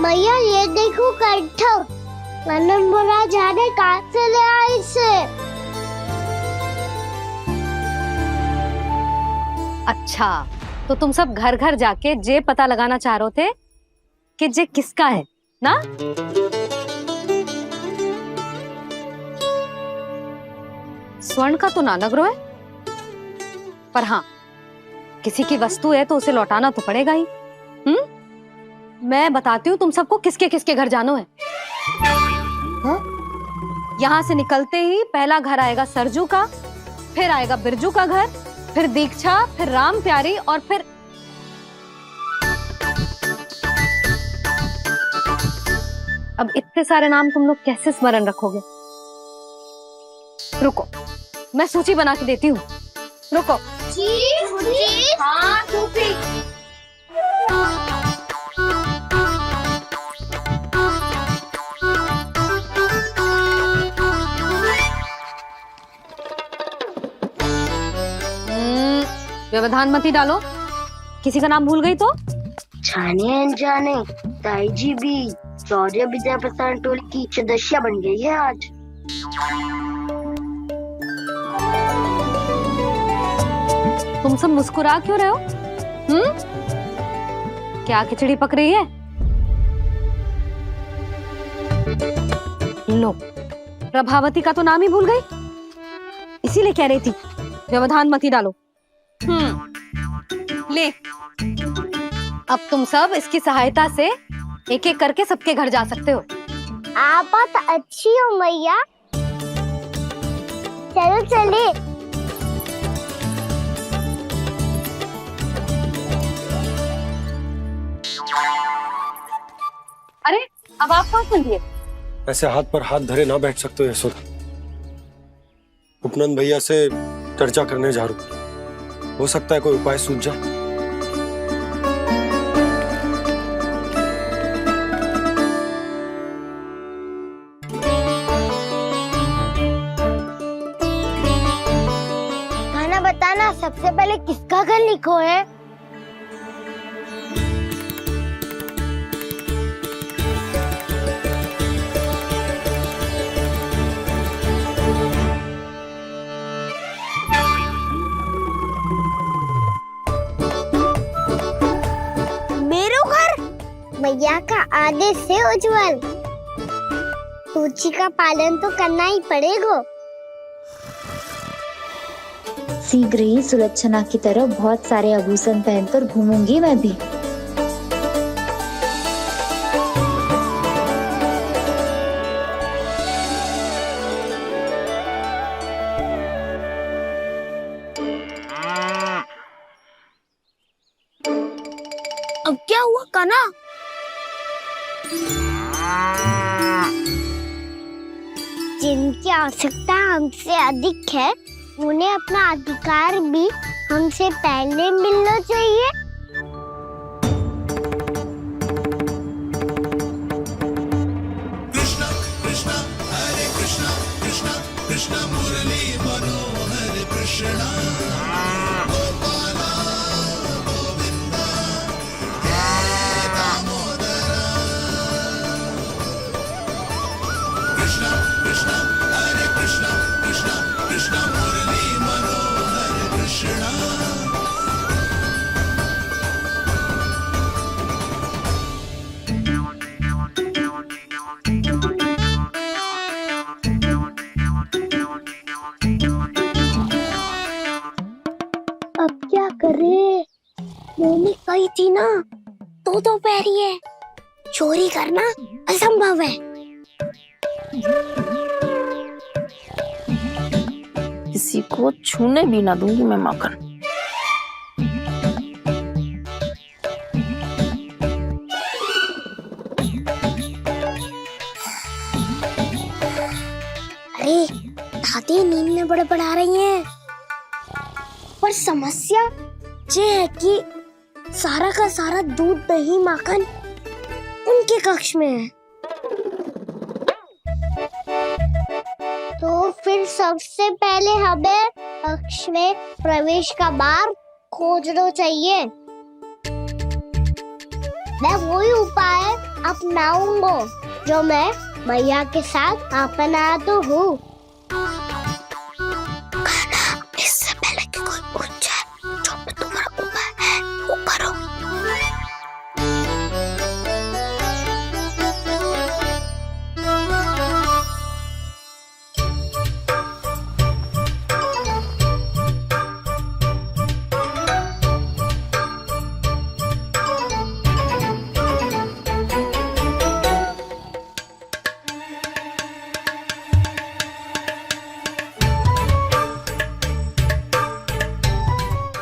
भैया ये देखो कंठक, वानर महाराज ने कहाँ से ले आए इसे? अच्छा, तो तुम सब घर घर जाके जे पता लगाना चाह रहे थे कि जे किसका है ना? स्वर्ण का तो ना लग रहा है, पर हाँ, किसी की वस्तु है तो उसे लौटाना तो पड़ेगा ही। मैं बताती हूँ तुम सबको किसके किसके घर जाना है। यहाँ से निकलते ही पहला घर आएगा सरजू का, फिर आएगा बिरजू का घर, फिर दीक्षा, फिर राम प्यारी और फिर अब इतने सारे नाम तुम लोग कैसे स्मरण रखोगे? रुको, मैं सूची बना के देती हूँ। रुको। हाँ, व्यवधान मत ही डालो, किसी का नाम भूल गई तो? जाने अनजाने ताई जी भी शौर्य विद्या प्रसारण टोली की सदस्य बन गई है आज। तुम सब मुस्कुरा क्यों रहे हो? क्या खिचड़ी पक रही है? लो, प्रभावती का तो नाम ही भूल गई, इसीलिए कह रही थी व्यवधान मत ही डालो। ले, अब तुम सब इसकी सहायता से एक एक करके सबके घर जा सकते हो। आप तो अच्छी हो मैया, चलो चले। अब आप कहाँ सुनिए? ऐसे हाथ पर हाथ धरे ना बैठ सकते हो यशोदा। उपनंद भैया से चर्चा करने जा रहा हूं, हो सकता है कोई उपाय सूझ जाए। खाना बताना, सबसे पहले किसका घर लिखो है? मेरो घर मैया का आदेश से उज्जवल। सूची का पालन तो करना ही पड़ेगा। शीघ्र ही सुलक्षणा की तरह बहुत सारे आभूषण पहनकर घूमूंगी मैं भी। अब क्या हुआ काना? जिनकी आवश्यकता हमसे अधिक है, उन्हें अपना अधिकार भी हमसे पहले मिलना चाहिए। कृष्णा कृष्णा हरे कृष्णा कृष्णा कृष्णा मुरली मनोहर कृष्णा गोपाला गोविंदा हे दामोदरा। कृष्णा कृष्णा हरे कृष्णा कृष्णा कृष्णा मुरली मनोहर कृष्णा। अब क्या करे? मम्मी कही थी ना, तो पैरी है, चोरी करना असंभव है। किसी को छूने भी ना दूंगी मैं माखन। अरे दादी नींद में बड़बड़ा रही हैं। पर समस्या ये है कि सारा का सारा दूध दही माखन उनके कक्ष में है। तो फिर सबसे पहले हमें कक्ष में प्रवेश का मार्ग खोजना चाहिए। मैं वही उपाय अपनाऊंगा जो मैं मैया के साथ अपनाता हूँ। इससे पहले कि कोई पूछ जाए, जो भी तुम्हारा उपाय है वो करो।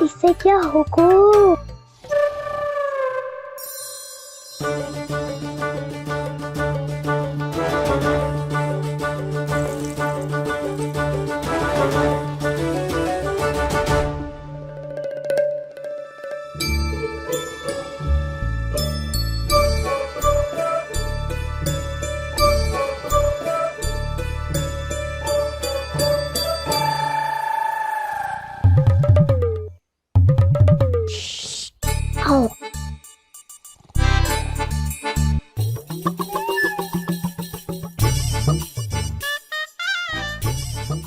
इससे क्या होगा? आओ।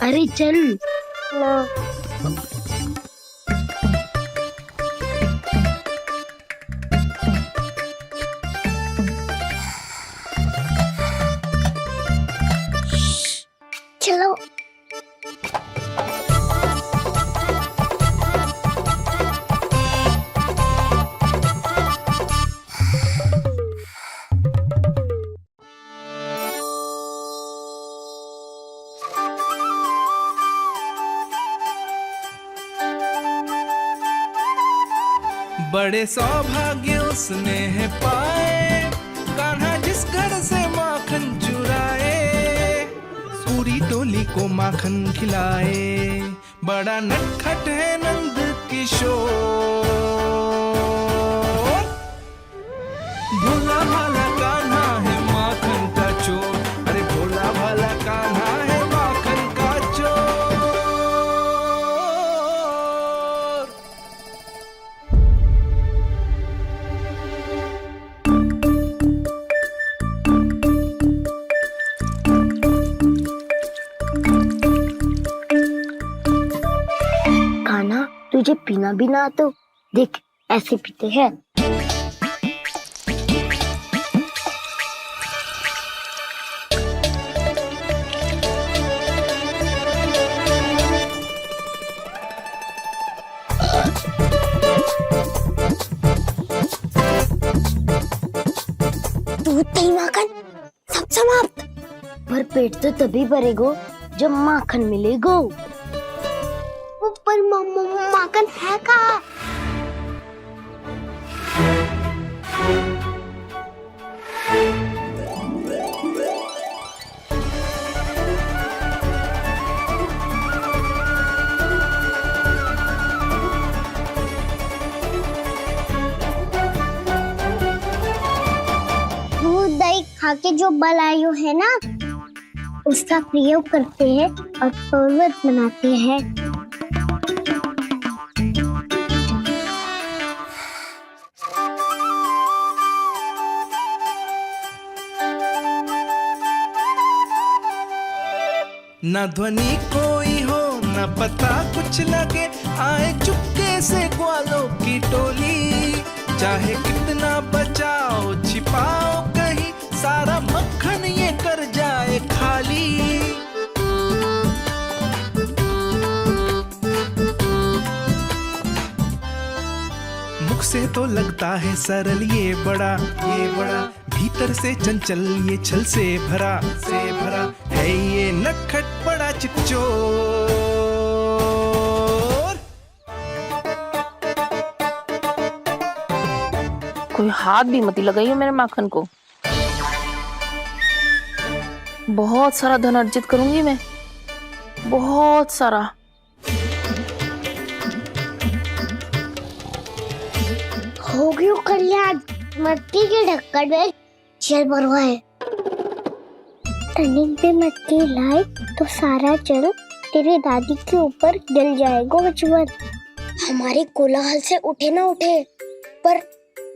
अरे चल ना। चलो। बड़े सौभाग्य उसने है पाए, कान्हा जिस घर से गोकुली को माखन खिलाए। बड़ा नटखट है नंद किशोर, भोला भाला कान्हा है माखन का चोर। अरे भोला भाला कान्हा है माखन का चोर। कान्हा, तुझे पीना भी ना तो देख ऐसे पीते हैं। दूध दही माखन सब समाप्त। पर पेट तो तभी भरेगो जब माखन मिलेगो। पर माखन है कहाँ? दूध दही खा के जो बल आयु है ना, उसका प्रयोग करते हैं और पर्वत बनाते हैं। न ध्वनि कोई हो न पता कुछ लगे, आए चुपके से ग्वालों की टोली। चाहे कितना बचाओ छिपाओ कहीं, सारा मक्खन ये कर जाए खाली। मुख से तो लगता है सरल ये बड़ा भीतर से चंचल ये छल से भरा है ये नटखट बड़ा चिपचोर। कोई हाथ भी मत लगाइए मेरे माखन को। बहुत सारा धन अर्जित करूंगी मैं, बहुत सारा। हो गयो कल्याण, मट्टी के ढक्कन में जल भरवा है। टनिक पे मट्टी लाए तो सारा जल तेरे दादी के ऊपर डल जाएगा बचवन। हमारे कोलाहल से उठे ना उठे, पर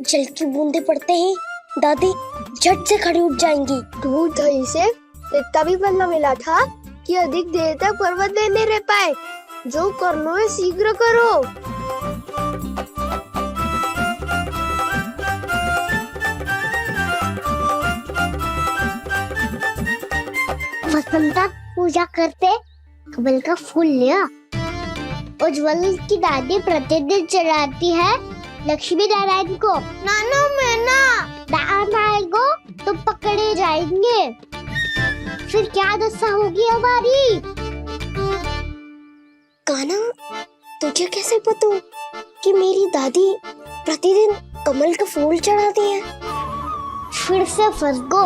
जल की बूंदे पड़ते ही दादी झट से खड़ी उठ जाएंगी। दूध दही से इतना भी बदला मिला था कि अधिक देर तक पर्वत नहीं रह पाए। जो करना है शीघ्र करो। वसंता पूजा करते कमल का फूल लिया। उज्जवल की दादी प्रतिदिन चढ़ाती है लक्ष्मी नारायण को। नाना मैं आएगो तो पकड़े जाएंगे। फिर क्या दशा होगी हमारी? कान्हा, तुझे कैसे पता कि मेरी दादी प्रतिदिन कमल का फूल चढ़ाती है? फिर से फंस गो।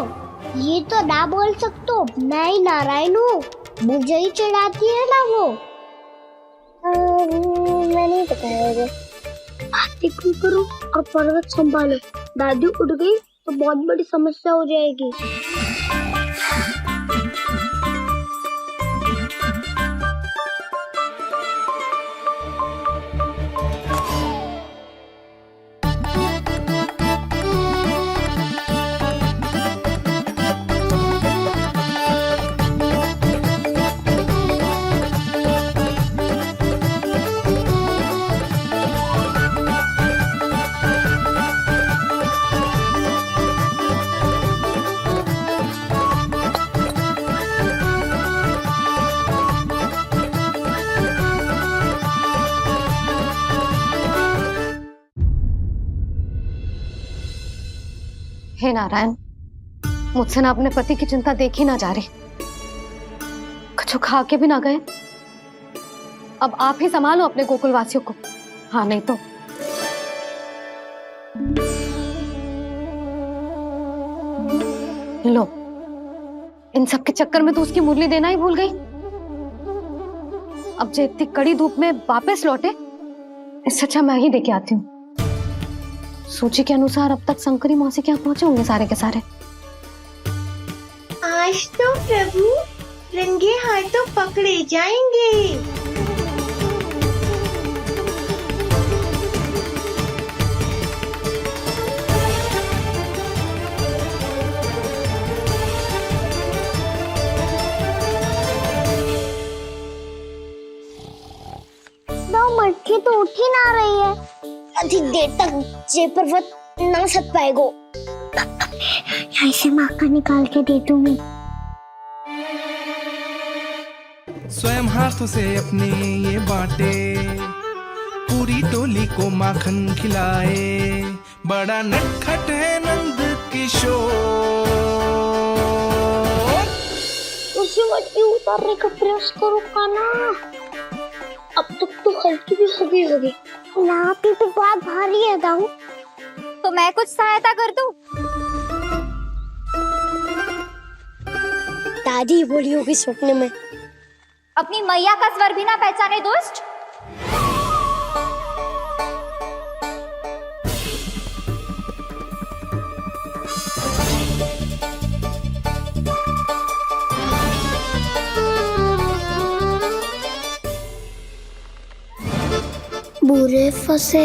ये तो ना बोल सकते, मैं ही नारायण हूँ, मुझे ही चढ़ाती है ना वो। मैं नहीं बताया। बातें क्यों करो और पर्वत संभालो। दादी उठ गई तो बहुत बड़ी समस्या हो जाएगी। हे नारायण, मुझसे ना अपने पति की चिंता देखी ना जा रही, कुछ खा के भी ना गए। अब आप ही संभालो अपने गोकुल वासियों को। हाँ नहीं तो लो, इन सब के चक्कर में तो उसकी मुरली देना ही भूल गई। अब जो इतनी कड़ी धूप में वापस लौटे, इससे अच्छा मैं ही देके आती हूँ। सूची के अनुसार अब तक शंकरी मौसी के यहाँ पहुंचे होंगे सारे के सारे। आज तो प्रभु रंगे हाथों पकड़े जाएंगे। मटकी तो उठ ही ना रही है। अधिक देर तक जे पर्वत ना सक पाएगो। यहाँ से माखन निकाल के दे दूंगी। स्वयं हाथों से अपने ये बांटे, पूरी टोली को माखन खिलाए। बड़ा नटखट है नंद किशोर। उसे मटकी उतारने का प्रयास करो काना। अब तक तो हल्की भी होगी। नापी तो बहुत भारी है दाऊ। तो मैं कुछ सहायता कर दूं? दादी बोली होगी सपने में। अपनी मैया का स्वर भी ना पहचाने दुष्ट। बुरे फंसे।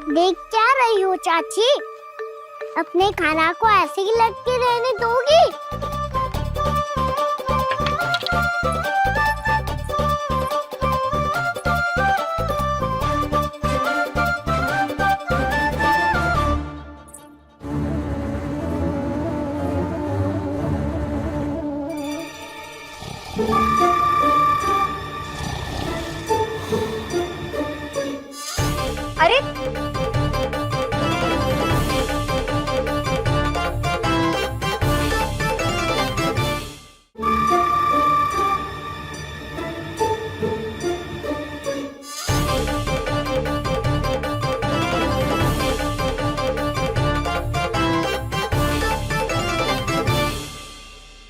देख क्या रही हो चाची? अपने खाना को ऐसे ही लटके रहने दोगी? अरे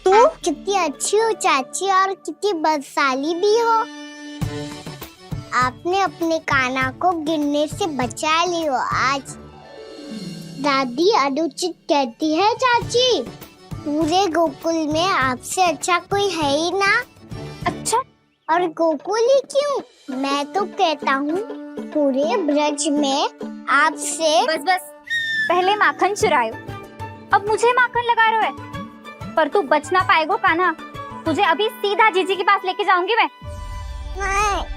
तुम कितनी अच्छी हो चाची और कितनी बदसाली भी हो। आपने अपने काना को गिरने से बचा ली हो आज। दादी अनुचित कहती है चाची, पूरे गोकुल में आपसे अच्छा कोई है ही ना। अच्छा, और गोकुल ही क्यों, मैं तो कहता हूँ पूरे ब्रज में आपसे। बस पहले माखन चुरायो, अब मुझे माखन लगा रहे हो। पर तू बच ना पाएगो कान्हा। तुझे अभी सीधा जीजी के पास लेके जाऊंगी मैं। नहीं।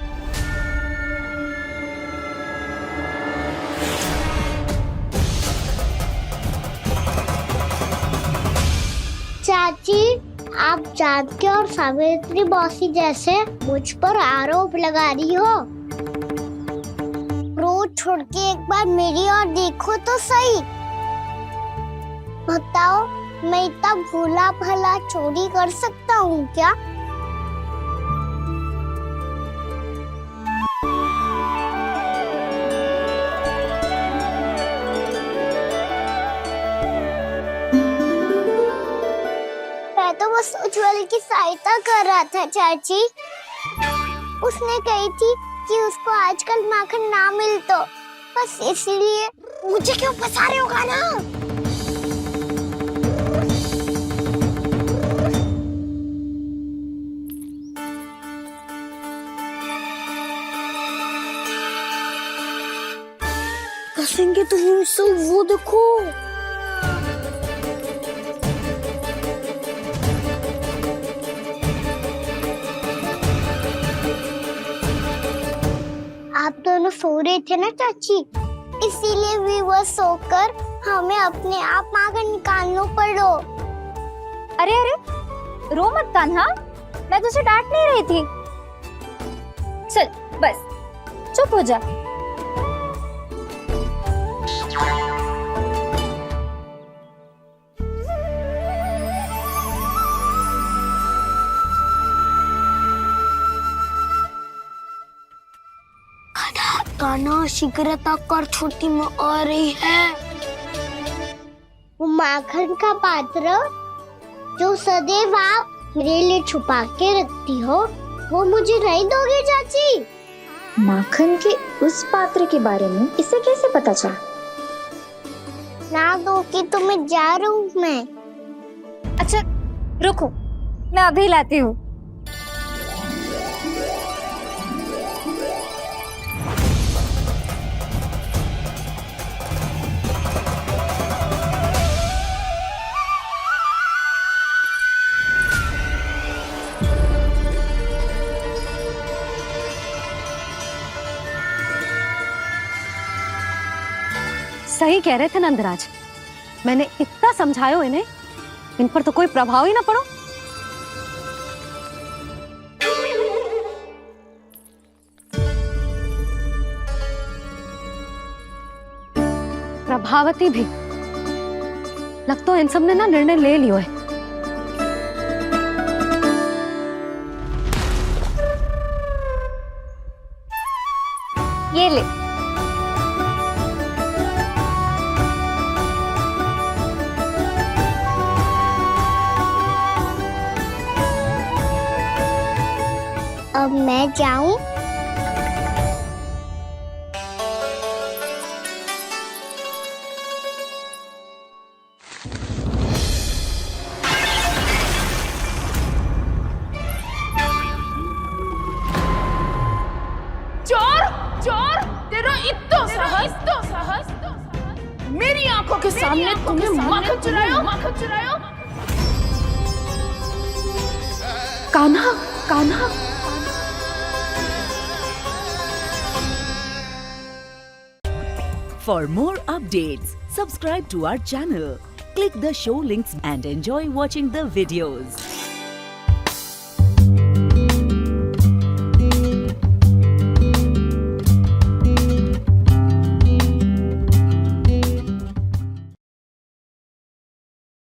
चाची, आप जानकी और सावित्री मौसी जैसे मुझ पर आरोप लगा रही हो। रोज छोड़ के एक बार मेरी ओर देखो तो सही। बताओ, मैं इतना भोला भला चोरी कर सकता हूँ क्या? मैं तो बस उज्जवल की सहायता कर रहा था चाची। उसने कही थी कि उसको आजकल माखन ना मिल तो बस इसलिए। मुझे क्यों फंसा रहे हो ना? फंसेंगे तो हम सब, वो देखो। आप दोनों सो रहे थे ना चाची, इसीलिए विवश सोकर हमें अपने आप माखन निकालना पड़ो। अरे रो मत कान्हा, मैं तुझे डांट नहीं रही थी। चल बस चुप हो जा। कान्हा शीघ्रता कर, छोटी में आ रही है। वो माखन का पात्र जो सदैव आप मेरे लिए छुपा के रखती हो, वो मुझे नहीं दोगे चाची? माखन के उस पात्र के बारे में इसे कैसे पता चला? ना दो कि तो मैं जा रहा हूँ मैं। अच्छा रुको, मैं अभी लाती हूँ। सही कह रहे थे नंदराज, मैंने इतना समझायो इन्हें, इन पर तो कोई प्रभाव ही ना पड़ो। प्रभावती भी लगता तो इन सब ने ना निर्णय ले लियो है। ये ले। अब मैं जाऊं? चोर चोर, तेरा इतना साहस मेरी आंखों के सामने तुमने माखन चुरायो। Kanha, Kanha. For more updates, subscribe to our channel, click the show links and enjoy watching the videos.